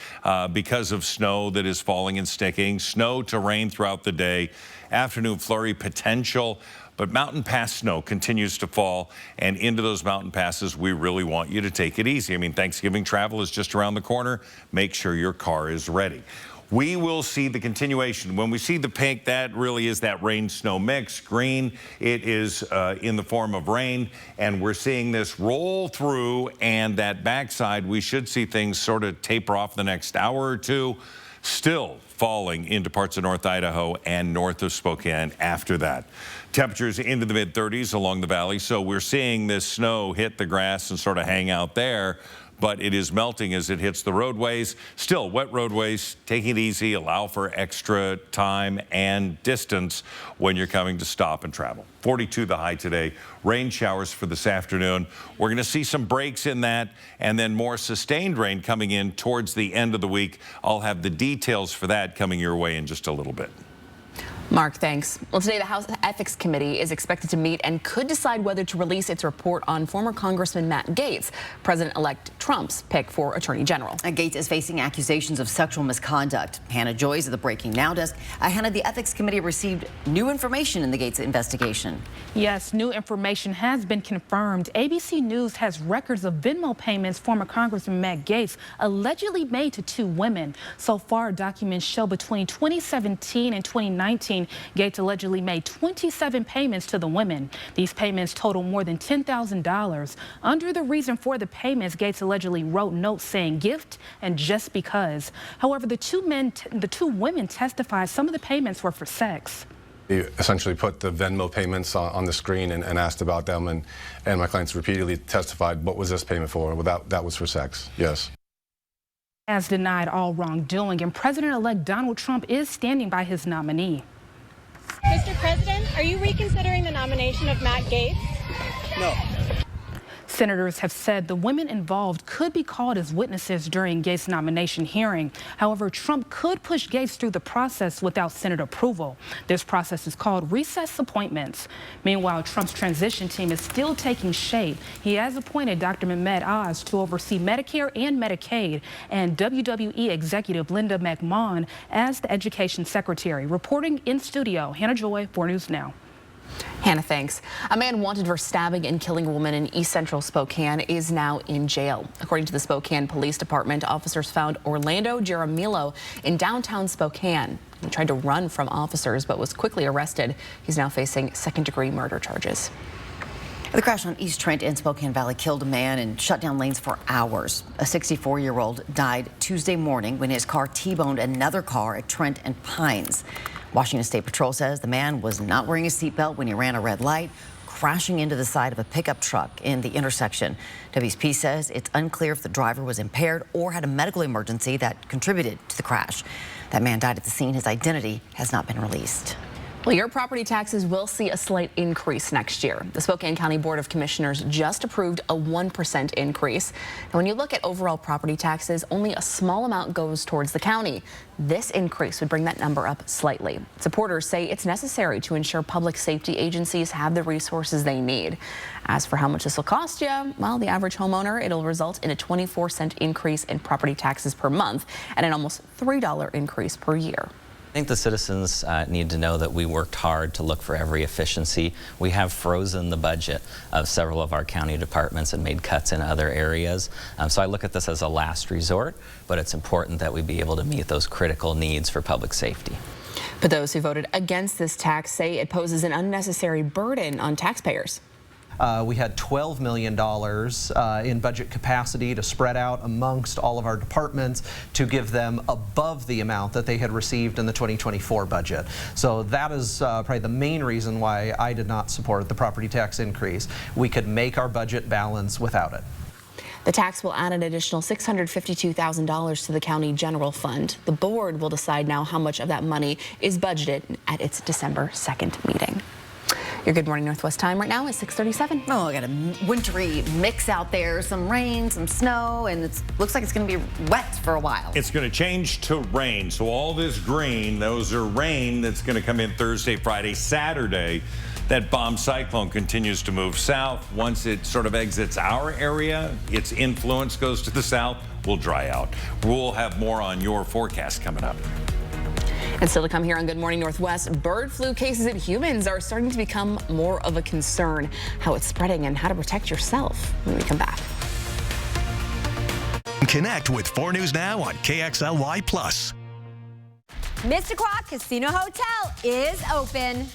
S13: because of snow that is falling and sticking. Snow to rain throughout the day. Afternoon flurry potential, but mountain pass snow continues to fall, and into those mountain passes, we really want you to take it easy. I mean, Thanksgiving travel is just around the corner. Make sure your car is ready. We will see the continuation. When we see the pink, that really is that rain-snow mix. Green, it is in the form of rain, and we're seeing this roll through, and that backside, we should see things sort of taper off the next hour or two. Still falling into parts of North Idaho and north of Spokane after that. Temperatures into the mid-30s along the valley, so we're seeing this snow hit the grass and sort of hang out there, but it is melting as it hits the roadways. Still wet roadways. Take it easy. Allow for extra time and distance when you're coming to stop and travel. 42 the high today. Rain showers for this afternoon. We're going to see some breaks in that, and then more sustained rain coming in towards the end of the week. I'll have the details for that coming your way in just a little bit.
S3: Mark, thanks. Well, today the House Ethics Committee is expected to meet and could decide whether to release its report on former Congressman Matt Gaetz, President-elect Trump's pick for Attorney General.
S1: Gaetz is facing accusations of sexual misconduct. Hannah Joyce at the Breaking Now desk. Hannah, the Ethics Committee received new information in the Gaetz investigation.
S12: Yes, new information has been confirmed. ABC News has records of Venmo payments former Congressman Matt Gaetz allegedly made to two women. So far, documents show between 2017 and 2019, Gaetz allegedly made 27 payments to the women. These payments total more than $10,000. Under the reason for the payments, Gaetz allegedly wrote notes saying gift and just because. However, the two women testified some of the payments were for sex.
S31: He essentially put the Venmo payments on the screen and asked about them, and my clients repeatedly testified, what was this payment for? Well, that was for sex, yes.
S12: Has denied all wrongdoing, and President-elect Donald Trump is standing by his nominee.
S4: Mr. President, are you reconsidering the nomination of Matt Gaetz?
S9: No.
S12: Senators have said the women involved could be called as witnesses during Gaetz' nomination hearing. However, Trump could push Gaetz through the process without Senate approval. This process is called recess appointments. Meanwhile, Trump's transition team is still taking shape. He has appointed Dr. Mehmet Oz to oversee Medicare and Medicaid, and WWE executive Linda McMahon as the education secretary. Reporting in studio, Hannah Joy, 4 News Now.
S3: Hannah, thanks. A man wanted for stabbing and killing a woman in East Central Spokane is now in jail. According to the Spokane Police Department, officers found Orlando Jaramillo in downtown Spokane. He tried to run from officers but was quickly arrested. He's now facing second-degree murder charges.
S1: The crash on East Trent in Spokane Valley killed a man and shut down lanes for hours. A 64-year-old died Tuesday morning when his car T-boned another car at Trent and Pines. Washington State Patrol says the man was not wearing a seatbelt when he ran a red light, crashing into the side of a pickup truck in the intersection. WSP says it's unclear if the driver was impaired or had a medical emergency that contributed to the crash. That man died at the scene. His identity has not been released.
S3: Well, your property taxes will see a slight increase next year. The Spokane County Board of Commissioners just approved a 1% increase. Now, when you look at overall property taxes, only a small amount goes towards the county. This increase would bring that number up slightly. Supporters say it's necessary to ensure public safety agencies have the resources they need. As for how much this will cost you, well, the average homeowner, it'll result in a 24-cent increase in property taxes per month and an almost $3 increase per year.
S7: I think the citizens need to know that we worked hard to look for every efficiency. We have frozen the budget of several of our county departments and made cuts in other areas. So I look at this as a last resort, but it's important that we be able to meet those critical needs for public safety.
S3: But those who voted against this tax say it poses an unnecessary burden on taxpayers.
S14: We had $12 million in budget capacity to spread out amongst all of our departments to give them above the amount that they had received in the 2024 budget. So that is probably the main reason why I did not support the property tax increase. We could make our budget balance without it.
S3: The tax will add an additional $652,000 to the county general fund. The board will decide now how much of that money is budgeted at its December 2nd meeting. Your Good Morning Northwest time right now is 6:37.
S1: Oh, I got a wintry mix out there, some rain, some snow, and it looks like it's going to be wet for a while.
S13: It's going to change to rain. So all this green, those are rain that's going to come in Thursday, Friday, Saturday. That bomb cyclone continues to move south. Once it sort of exits our area, its influence goes to the south, we'll dry out. We'll have more on your forecast coming up.
S3: And still to come here on Good Morning Northwest, bird flu cases in humans are starting to become more of a concern. How it's spreading and how to protect yourself when we come back.
S6: Connect with 4 News Now on KXLY+.
S15: Mississauga Casino Hotel is open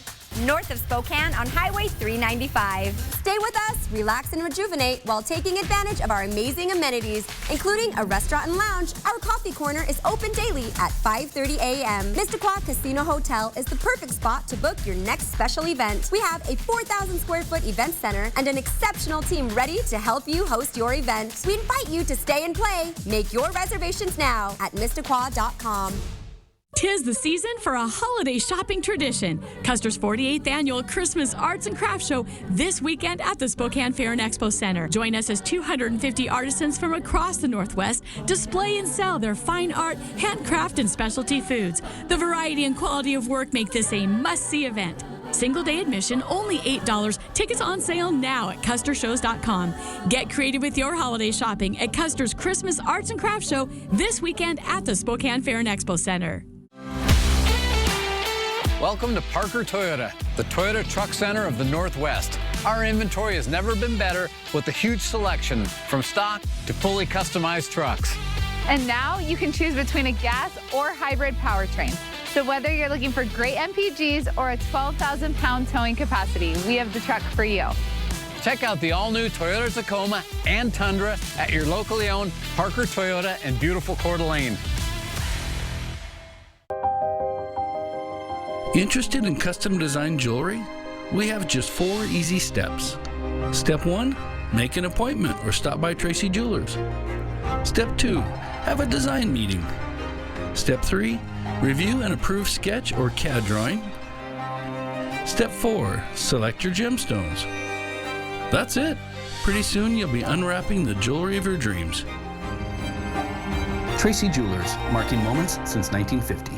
S15: north of Spokane on Highway 395. Stay with us, relax and rejuvenate while taking advantage of our amazing amenities, including a restaurant and lounge. Our coffee corner is open daily at 5:30 a.m. Mississauga Casino Hotel is the perfect spot to book your next special event. We have a 4,000 square foot event center and an exceptional team ready to help you host your event. We invite you to stay and play. Make your reservations now at Mississauga.com.
S16: 'Tis the season for a holiday shopping tradition. Custer's 48th annual Christmas Arts and Crafts Show this weekend at the Spokane Fair and Expo Center. Join us as 250 artisans from across the Northwest display and sell their fine art, handcraft, and specialty foods. The variety and quality of work make this a must-see event. Single day admission, only $8. Tickets on sale now at custershows.com. Get creative with your holiday shopping at Custer's Christmas Arts and Crafts Show this weekend at the Spokane Fair and Expo Center.
S18: Welcome to Parker Toyota, the Toyota Truck Center of the Northwest. Our inventory has never been better with a huge selection from stock to fully customized trucks.
S19: And now you can choose between a gas or hybrid powertrain. So whether you're looking for great MPGs or a 12,000-pound towing capacity, we have the truck for you.
S18: Check out the all-new Toyota Tacoma and Tundra at your locally owned Parker Toyota in beautiful Coeur d'Alene.
S20: Interested in custom designed jewelry? We have just 4 easy steps. Step 1, make an appointment or stop by Tracy Jewelers. Step 2, have a design meeting. Step 3, review and approve sketch or CAD drawing. Step 4, select your gemstones. That's it. Pretty soon you'll be unwrapping the jewelry of your dreams. Tracy Jewelers, marking moments since 1950.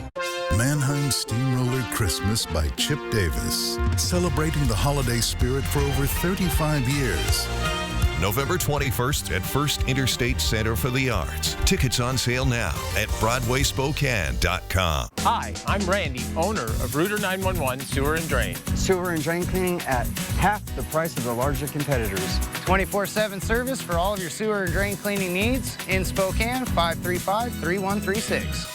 S21: Mannheim Steamroller Christmas by Chip Davis, celebrating the holiday spirit for over 35 years.
S22: November 21st at First Interstate Center for the Arts. Tickets on sale now at BroadwaySpokane.com.
S36: Hi, I'm Randy, owner of Rooter 911 Sewer and Drain.
S23: Sewer and drain cleaning at half the price of the larger competitors.
S24: 24/7 service for all of your sewer and drain cleaning needs in Spokane, 535-3136.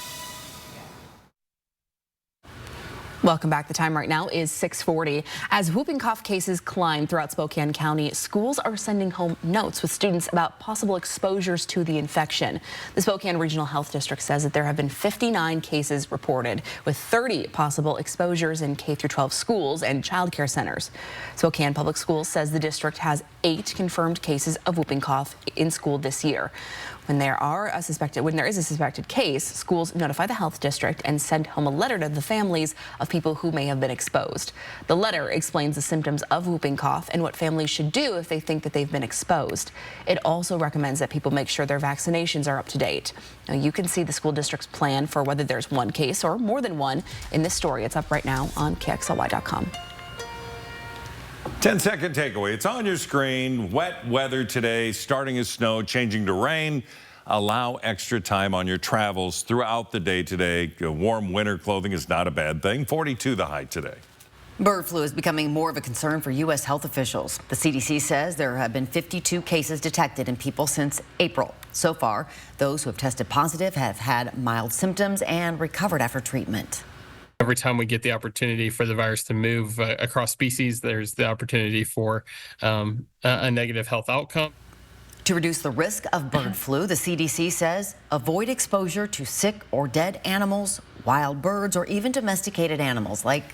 S3: Welcome back. The time right now is 6:40. As whooping cough cases climb throughout Spokane County, schools are sending home notes with students about possible exposures to the infection. The Spokane Regional Health District says that there have been 59 cases reported, with 30 possible exposures in K-12 schools and child care centers. Spokane Public Schools says the district has 8 confirmed cases of whooping cough in school this year. When there is a suspected case, schools notify the health district and send home a letter to the families of people who may have been exposed. The letter explains the symptoms of whooping cough and what families should do if they think that they've been exposed. It also recommends that people make sure their vaccinations are up to date. Now, you can see the school district's plan for whether there's one case or more than one in this story. It's up right now on KXLY.com.
S13: 10-second takeaway. It's on your screen. Wet weather today, starting as snow, changing to rain. Allow extra time on your travels throughout the day today. Warm winter clothing is not a bad thing. 42 the high today.
S1: Bird flu is becoming more of a concern for U.S. health officials. The CDC says there have been 52 cases detected in people since April. So far, those who have tested positive have had mild symptoms and recovered after treatment.
S34: Every time we get the opportunity for the virus to move across species, there's the opportunity for a negative health outcome.
S1: To reduce the risk of bird flu, the CDC says avoid exposure to sick or dead animals, wild birds, or even domesticated animals like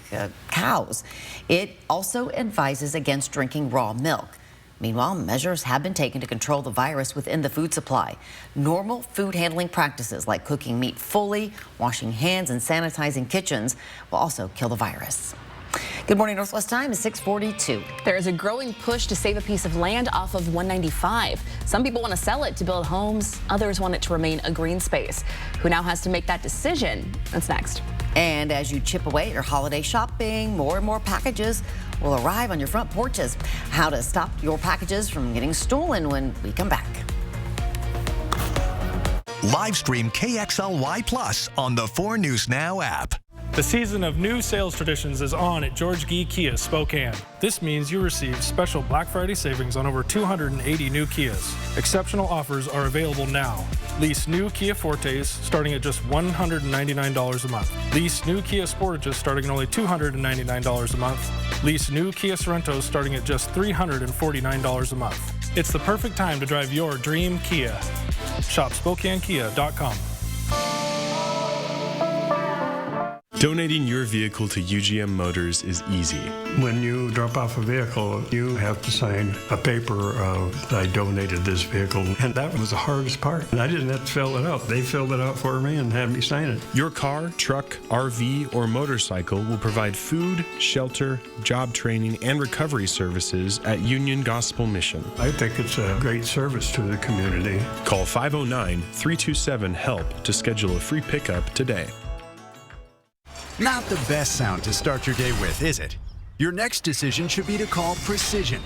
S1: cows. It also advises against drinking raw milk. Meanwhile, measures have been taken to control the virus within the food supply. Normal food handling practices like cooking meat fully, washing hands, and sanitizing kitchens will also kill the virus. Good morning, Northwest Time is 6:42.
S3: There is a growing push to save a piece of land off of 195. Some people want to sell it to build homes. Others want it to remain a green space. Who now has to make that decision? That's next.
S1: And as you chip away at your holiday shopping, more and more packages will arrive on your front porches. How to stop your packages from getting stolen when we come back.
S6: Live stream KXLY Plus on the 4 News Now app.
S35: The season of new sales traditions is on at George Gee Kia Spokane. This means you receive special Black Friday savings on over 280 new Kias. Exceptional offers are available now. Lease new Kia Fortes starting at just $199 a month. Lease new Kia Sportages starting at only $299 a month. Lease new Kia Sorrentos starting at just $349 a month. It's the perfect time to drive your dream Kia. Shop SpokaneKia.com.
S2: Donating your vehicle to UGM Motors is easy.
S4: When you drop off a vehicle, you have to sign a paper of I donated this vehicle, and that was the hardest part. And I didn't have to fill it out. They filled it out for me and had me sign it.
S2: Your car, truck, RV, or motorcycle will provide food, shelter, job training, and recovery services at Union Gospel Mission.
S4: I think it's a great service to the community.
S2: Call 509-327-HELP to schedule a free pickup today.
S5: Not the best sound to start your day with, is it? Your next decision should be to call Precision.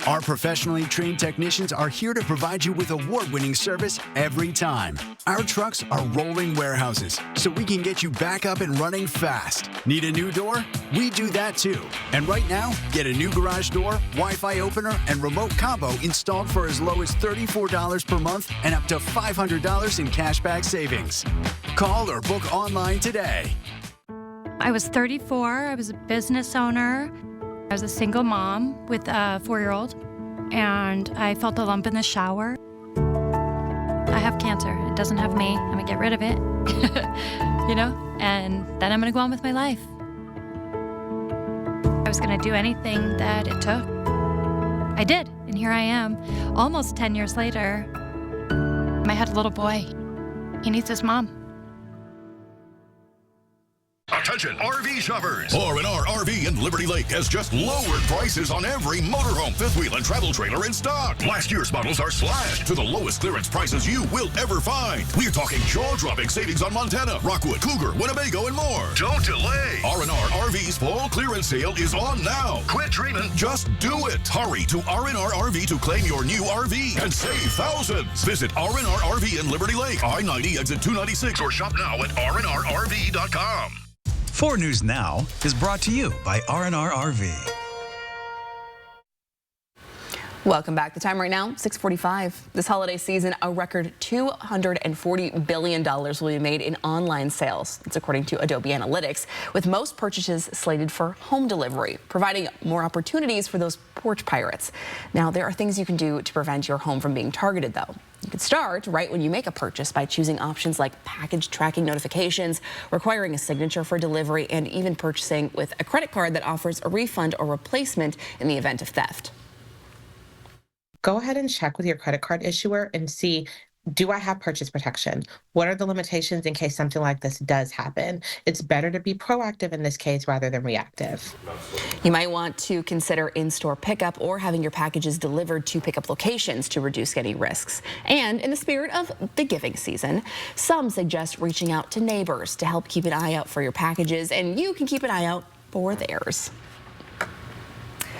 S5: Our professionally trained technicians are here to provide you with award-winning service every time. Our trucks are rolling warehouses, so we can get you back up and running fast. Need a new door? We do that too. And right now, get a new garage door, Wi-Fi opener, and remote combo installed for as low as $34 per month and up to $500 in cashback savings. Call or book online today.
S8: I was 34. I was a business owner. I was a single mom with a 4-year-old, and I felt a lump in the shower. I have cancer. It doesn't have me. I'm gonna get rid of it, and then I'm gonna go on with my life. I was gonna do anything that it took. I did, and here I am, almost 10 years later. I had a little boy. He needs his mom.
S10: Attention RV shoppers! R&R RV in Liberty Lake has just lowered prices on every motorhome, fifth wheel, and travel trailer in stock. Last year's models are slashed to the lowest clearance prices you will ever find. We're talking jaw-dropping savings on Montana, Rockwood, Cougar, Winnebago, and more. Don't delay. R&R RV's fall clearance sale is on now. Quit dreaming. Just do it. Hurry to R&R RV to claim your new RV and save thousands. Visit R&R RV in Liberty Lake, I-90 exit 296, or shop now at rnrrv.com.
S11: 4 News Now is brought to you by R&R RV.
S3: Welcome back. The time right now, 6:45. This holiday season, a record $240 billion will be made in online sales. That's according to Adobe Analytics, with most purchases slated for home delivery, providing more opportunities for those porch pirates. Now, there are things you can do to prevent your home from being targeted, though. You can start right when you make a purchase by choosing options like package tracking notifications, requiring a signature for delivery, and even purchasing with a credit card that offers a refund or replacement in the event of theft.
S17: Go ahead and check with your credit card issuer and see, do I have purchase protection? What are the limitations in case something like this does happen? It's better to be proactive in this case rather than reactive.
S3: You might want to consider in-store pickup or having your packages delivered to pickup locations to reduce any risks. And in the spirit of the giving season, some suggest reaching out to neighbors to help keep an eye out for your packages, and you can keep an eye out for theirs.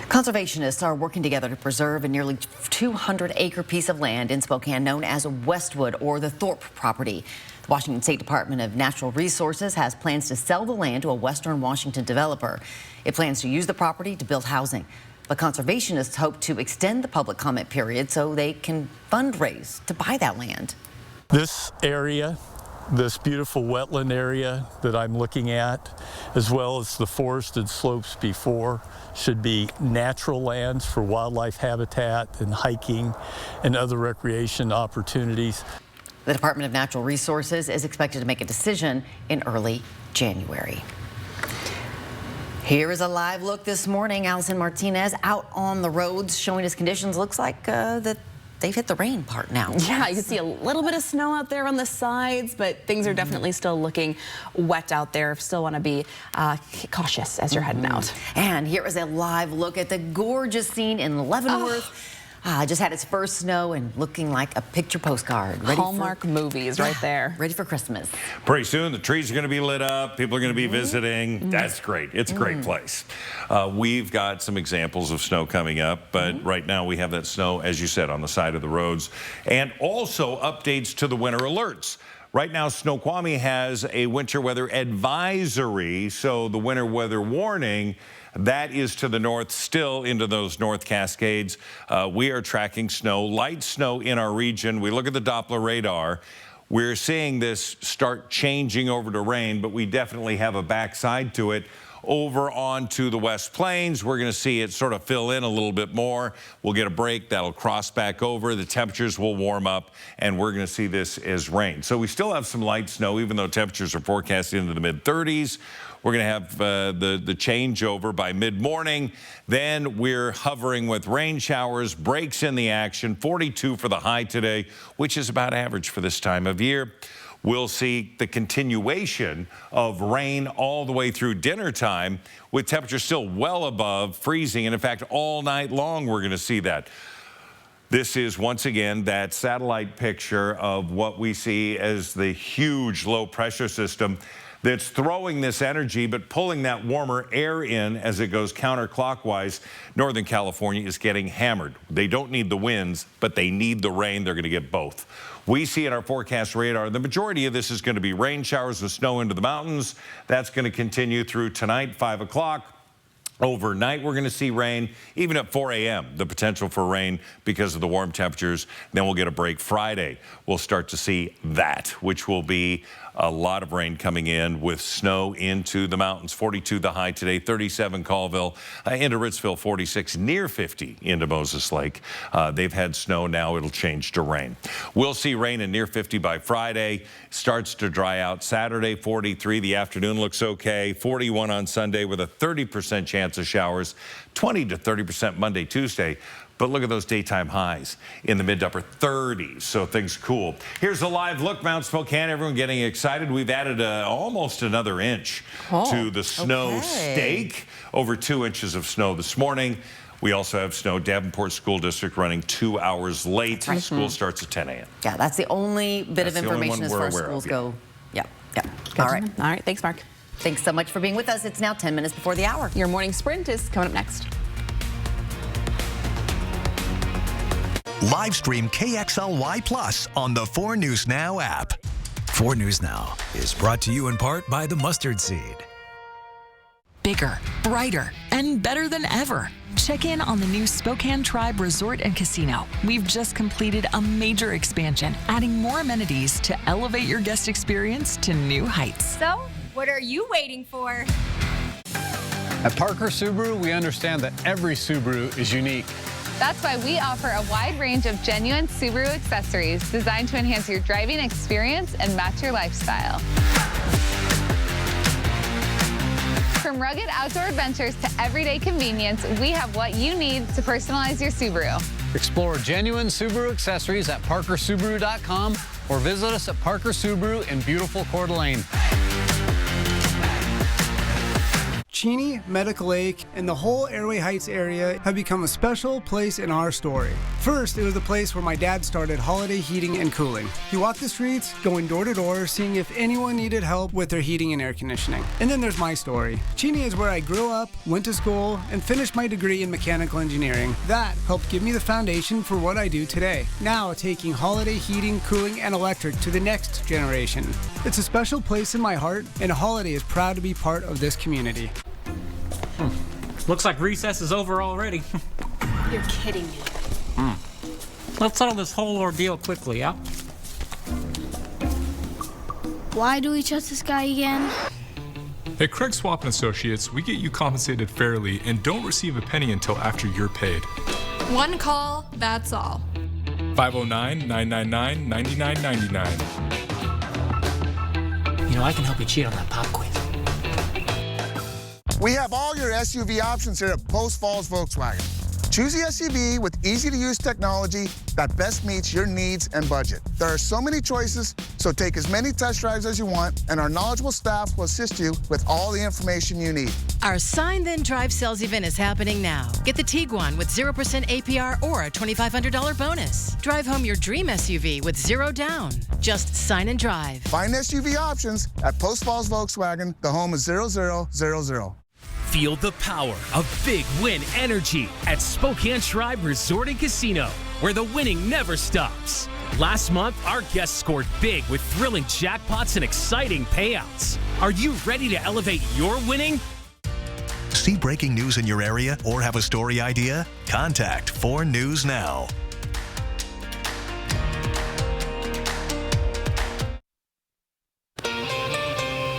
S1: Conservationists are working together to preserve a nearly 200-acre piece of land in Spokane known as Westwood, or the Thorpe property. The Washington State Department of Natural Resources has plans to sell the land to a Western Washington developer. It plans to use the property to build housing. But conservationists hope to extend the public comment period so they can fundraise to buy that land.
S25: This area, this beautiful wetland area that I'm looking at, as well as the forested slopes before, should be natural lands for wildlife habitat and hiking and other recreation opportunities.
S1: The Department of Natural Resources is expected to make a decision in early January. Here is a live look this morning. Allison Martinez out on the roads showing us conditions. Looks like that they've hit the rain part now.
S3: Yeah, you can see a little bit of snow out there on the sides, but things are definitely still looking wet out there. Still want to be cautious as you're heading out.
S1: And here is a live look at the gorgeous scene in Leavenworth. Just had its first snow and looking like a picture postcard. Ready
S3: Hallmark movies right there.
S1: Ready for Christmas.
S13: Pretty soon the trees are going to be lit up. People are going to be visiting. That's great. It's a great place. We've got some examples of snow coming up, but right now we have that snow, as you said, on the side of the roads. And also updates to the winter alerts. Right now, Snoqualmie has a winter weather advisory, so the winter weather warning, that is to the north, still into those North Cascades. We are tracking snow, light snow in our region. We look at the Doppler radar. We're seeing this start changing over to rain, but we definitely have a backside to it. over onto the West Plains. We're going to see it sort of fill in a little bit more. We'll get a break. That'll cross back over. The temperatures will warm up, and we're going to see this as rain. So we still have some light snow, even though temperatures are forecasted into the mid-30s. We're going to have the changeover by mid-morning. Then we're hovering with rain showers, breaks in the action, 42 for the high today, which is about average for this time of year. We'll see the continuation of rain all the way through dinner time, with temperatures still well above freezing. And in fact, all night long, we're going to see that. This is, once again, that satellite picture of what we see as the huge low pressure system that's throwing this energy but pulling that warmer air in as it goes counterclockwise. Northern California is getting hammered. They don't need the winds, but they need the rain. They're going to get both. We see in our forecast radar, the majority of this is going to be rain showers with snow into the mountains. That's going to continue through tonight, 5 o'clock. Overnight, we're going to see rain, even at 4 a.m., the potential for rain because of the warm temperatures. Then we'll get a break Friday. We'll start to see that, which will be a lot of rain coming in with snow into the mountains. 42 the high today, 37 Colville, into Ritzville, 46, near 50 into Moses Lake. They've had snow. Now it'll change to rain. We'll see rain in near 50 by Friday. Starts to dry out Saturday, 43. The afternoon looks okay. 41 on Sunday with a 30% chance of showers. 20 to 30% Monday, Tuesday. But look at those daytime highs in the mid to upper 30s, so things cool. Here's a live look, Mount Spokane. Everyone getting excited. We've added almost another inch to the snow stake. Over 2 inches of snow this morning. We also have snow. Davenport School District running 2 hours late. School starts at 10 a.m.
S1: Yeah, that's the only bit of information as far as schools go. Yeah. All right.
S3: All right. Thanks, Mark.
S1: Thanks so much for being with us. It's now 10 minutes before the hour.
S3: Your morning sprint is coming up next.
S6: Live stream KXLY Plus on the 4 News Now app.
S11: 4 News Now is brought to you in part by the mustard seed.
S7: Bigger, brighter, and better than ever. Check in on the new Spokane Tribe Resort and Casino. We've just completed a major expansion, adding more amenities to elevate your guest experience to new heights.
S9: So, what are you waiting for?
S23: At Parker Subaru, we understand that every Subaru is unique.
S9: That's why we offer a wide range of genuine Subaru accessories designed to enhance your driving experience and match your lifestyle. From rugged outdoor adventures to everyday convenience, we have what you need to personalize your Subaru.
S23: Explore genuine Subaru accessories at parkersubaru.com or visit us at Parker Subaru in beautiful Coeur d'Alene.
S12: Cheney, Medical Lake, and the whole Airway Heights area have become a special place in our story. First, it was the place where my dad started Holiday Heating and Cooling. He walked the streets, going door to door, seeing if anyone needed help with their heating and air conditioning. And then there's my story. Cheney is where I grew up, went to school, and finished my degree in mechanical engineering. That helped give me the foundation for what I do today. Now, taking Holiday Heating, Cooling, and Electric to the next generation. It's a special place in my heart, and Holiday is proud to be part of this community.
S14: Looks like recess is over already.
S9: You're kidding me.
S14: Let's settle this whole ordeal quickly, yeah?
S9: Why do we trust this guy again?
S15: At Craig Swap & Associates, we get you compensated fairly and don't receive a penny until after you're paid.
S9: One call, that's all.
S15: 509-999-9999.
S14: You know, I can help you cheat on that pop quiz.
S16: We have all your SUV options here at Post Falls Volkswagen. Choose the SUV with easy-to-use technology that best meets your needs and budget. There are so many choices, so take as many test drives as you want, and our knowledgeable staff will assist you with all the information you need.
S18: Our Sign Then Drive sales event is happening now. Get the Tiguan with 0% APR or a $2,500 bonus. Drive home your dream SUV with zero down. Just sign and drive.
S16: Find SUV options at Post Falls Volkswagen, the home is 0000.
S19: Feel the power of big win energy at Spokane Tribe Resort and Casino, where the winning never stops. Last month, our guests scored big with thrilling jackpots and exciting payouts. Are you ready to elevate your winning?
S6: See breaking news in your area or have a story idea? Contact 4 News Now.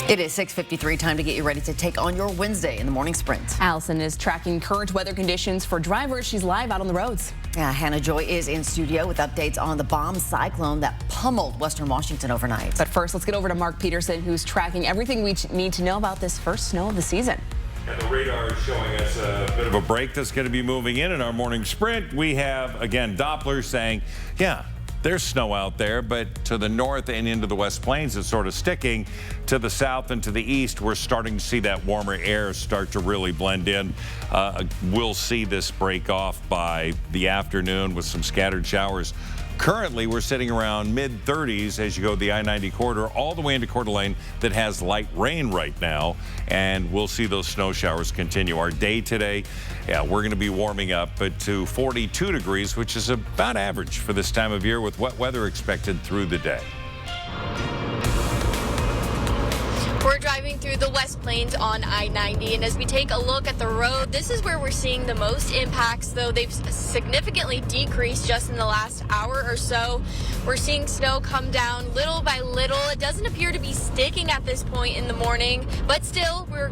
S1: It is 6:53, time to get you ready to take on your Wednesday in the morning sprint.
S3: Allison is tracking current weather conditions for drivers. She's live out on the roads.
S1: Yeah, Hannah Joy is in studio with updates on the bomb cyclone that pummeled Western Washington overnight.
S3: But first, let's get over to Mark Peterson, who's tracking everything we need to know about this first snow of the season.
S13: And the radar is showing us a bit of a break that's going to be moving in our morning sprint. We have, again, Doppler saying, yeah, there's snow out there, but to the north and into the West Plains, it's sort of sticking. To the south and to the east, we're starting to see that warmer air start to really blend in. We'll see this break off by the afternoon with some scattered showers. Currently, we're sitting around mid-30s as you go the I-90 corridor all the way into Coeur d'Alene that has light rain right now, and we'll see those snow showers continue. Our day today, yeah, we're going to be warming up to 42 degrees, which is about average for this time of year with wet weather expected through the day.
S4: We're driving through the West Plains on I-90, and as we take a look at the road, this is where we're seeing the most impacts, though they've significantly decreased just in the last hour or so. We're seeing snow come down little by little. It doesn't appear to be sticking at this point in the morning, but still, we're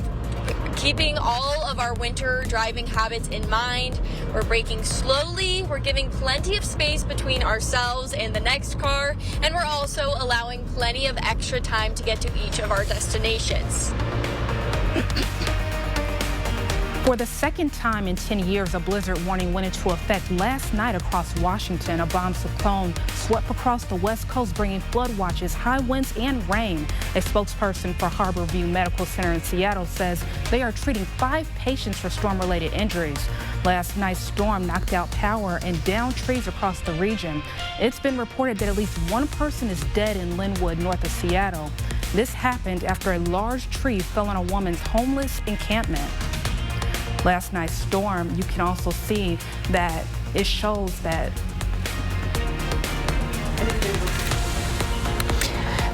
S4: keeping all of our winter driving habits in mind. We're braking slowly, we're giving plenty of space between ourselves and the next car, and we're also allowing plenty of extra time to get to each of our destinations.
S20: For the second time in 10 years, a blizzard warning went into effect last night across Washington. A bomb cyclone swept across the West Coast, bringing flood watches, high winds, and rain. A spokesperson for Harborview Medical Center in Seattle says they are treating 5 patients for storm-related injuries. Last night's storm knocked out power and downed trees across the region. It's been reported that at least one person is dead in Linwood, north of Seattle. This happened after a large tree fell on a woman's homeless encampment. Last night's storm, you can also see that it shows that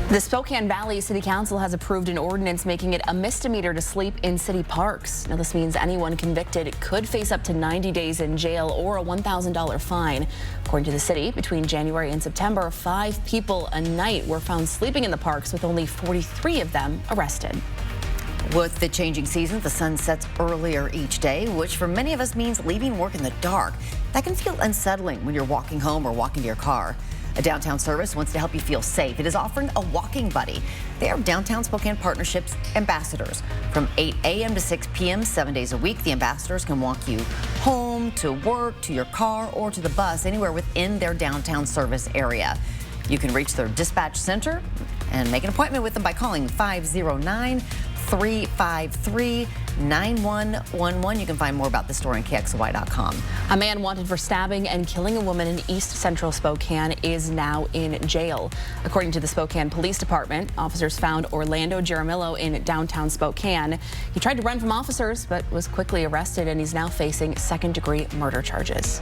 S3: the Spokane Valley City Council has approved an ordinance making it a misdemeanor to sleep in city parks. Now, this means anyone convicted could face up to 90 days in jail or a $1,000 fine. According to the city, between January and September, 5 people a night were found sleeping in the parks, with only 43 of them arrested.
S1: With the changing seasons, the sun sets earlier each day, which for many of us means leaving work in the dark. That can feel unsettling when you're walking home or walking to your car. A downtown service wants to help you feel safe. It is offering a walking buddy. They are Downtown Spokane Partnerships ambassadors. From 8 a.m. to 6 p.m., 7 days a week, the ambassadors can walk you home, to work, to your car, or to the bus, anywhere within their downtown service area. You can reach their dispatch center and make an appointment with them by calling 509-353-9111. You can find more about the story on KXLY.com.
S3: A man wanted for stabbing and killing a woman in East Central Spokane is now in jail. According to the Spokane Police Department, officers found Orlando Jaramillo in downtown Spokane. He tried to run from officers, but was quickly arrested, and he's now facing second-degree murder charges.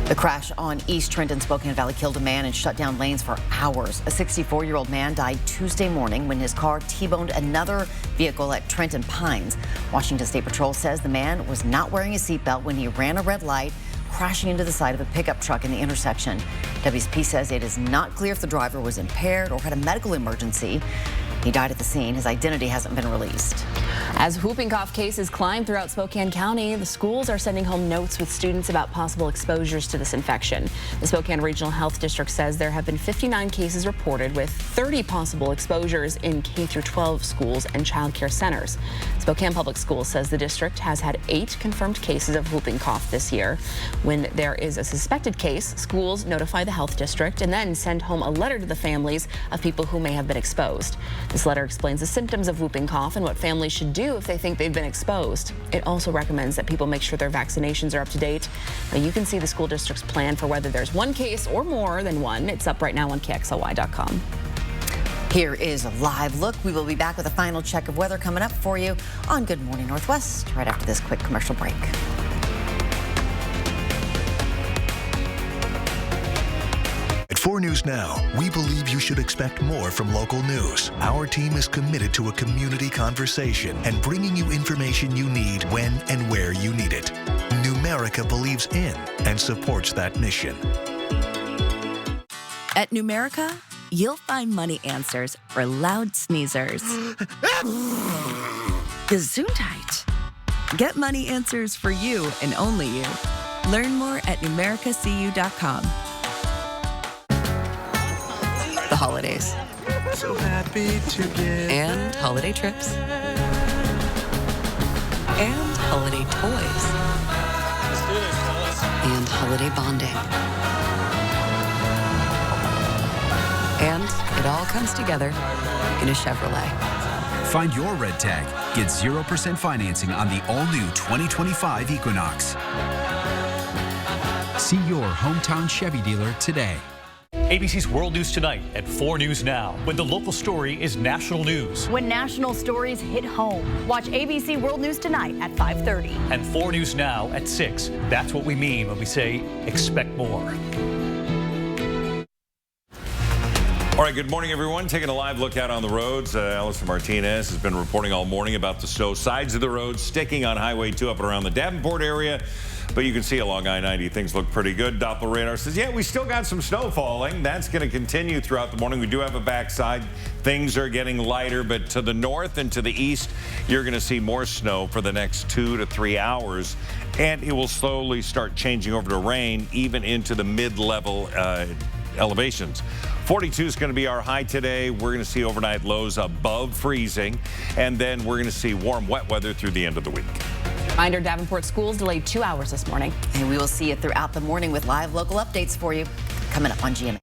S1: The crash on East Trenton Spokane Valley killed a man and shut down lanes for hours. A 64-year-old man died Tuesday morning when his car T-boned another vehicle at Trenton Pines. Washington State Patrol says the man was not wearing a seatbelt when he ran a red light, crashing into the side of a pickup truck in the intersection. WSP says it is not clear if the driver was impaired or had a medical emergency. He died at the scene. His identity hasn't been released.
S3: As whooping cough cases climb throughout Spokane County, the schools are sending home notes with students about possible exposures to this infection. The Spokane Regional Health District says there have been 59 cases reported, with 30 possible exposures in K-12 schools and child care centers. Spokane Public Schools says the district has had 8 confirmed cases of whooping cough this year. When there is a suspected case, schools notify the health district and then send home a letter to the families of people who may have been exposed. This letter explains the symptoms of whooping cough and what families should do if they think they've been exposed. It also recommends that people make sure their vaccinations are up to date. Now, you can see the school district's plan for whether there's one case or more than one. It's up right now on KXLY.com.
S1: Here is a live look. We will be back with a final check of weather coming up for you on Good Morning Northwest right after this quick commercial break.
S6: At 4 News Now, we believe you should expect more from local news. Our team is committed to a community conversation and bringing you information you need when and where you need it. Numerica believes in and supports that mission.
S21: At Numerica,
S2: you'll find money answers for loud sneezers. Gesundheit. Get money answers for you and only you. Learn more at numericacu.com.
S5: The holidays.
S21: So happy together.
S5: And holiday trips. And holiday toys. And holiday bonding. And it all comes together in a Chevrolet.
S11: Find your red tag. Get 0% financing on the all-new 2025 Equinox. See your hometown Chevy dealer today.
S22: ABC's World News Tonight at 4 News Now, when the local story is national news.
S24: When national stories hit home. Watch ABC World News Tonight at 5:30.
S22: And 4 News Now at 6. That's what we mean when we say expect more.
S13: All right, good morning, everyone. Taking a live look out on the roads. Allison Martinez has been reporting all morning about the snow. Sides of the road sticking on Highway 2 up and around the Davenport area. But you can see along I-90, things look pretty good. Doppler radar says, yeah, we still got some snow falling. That's going to continue throughout the morning. We do have a backside. Things are getting lighter, but to the north and to the east, you're going to see more snow for the next 2 to 3 hours. And it will slowly start changing over to rain, even into the mid-level elevations. 42 is going to be our high today. We're going to see overnight lows above freezing. And then we're going to see warm, wet weather through the end of the week.
S3: Reminder, Davenport schools delayed 2 hours this morning.
S1: And we will see it throughout the morning with live local updates for you coming up on GMA.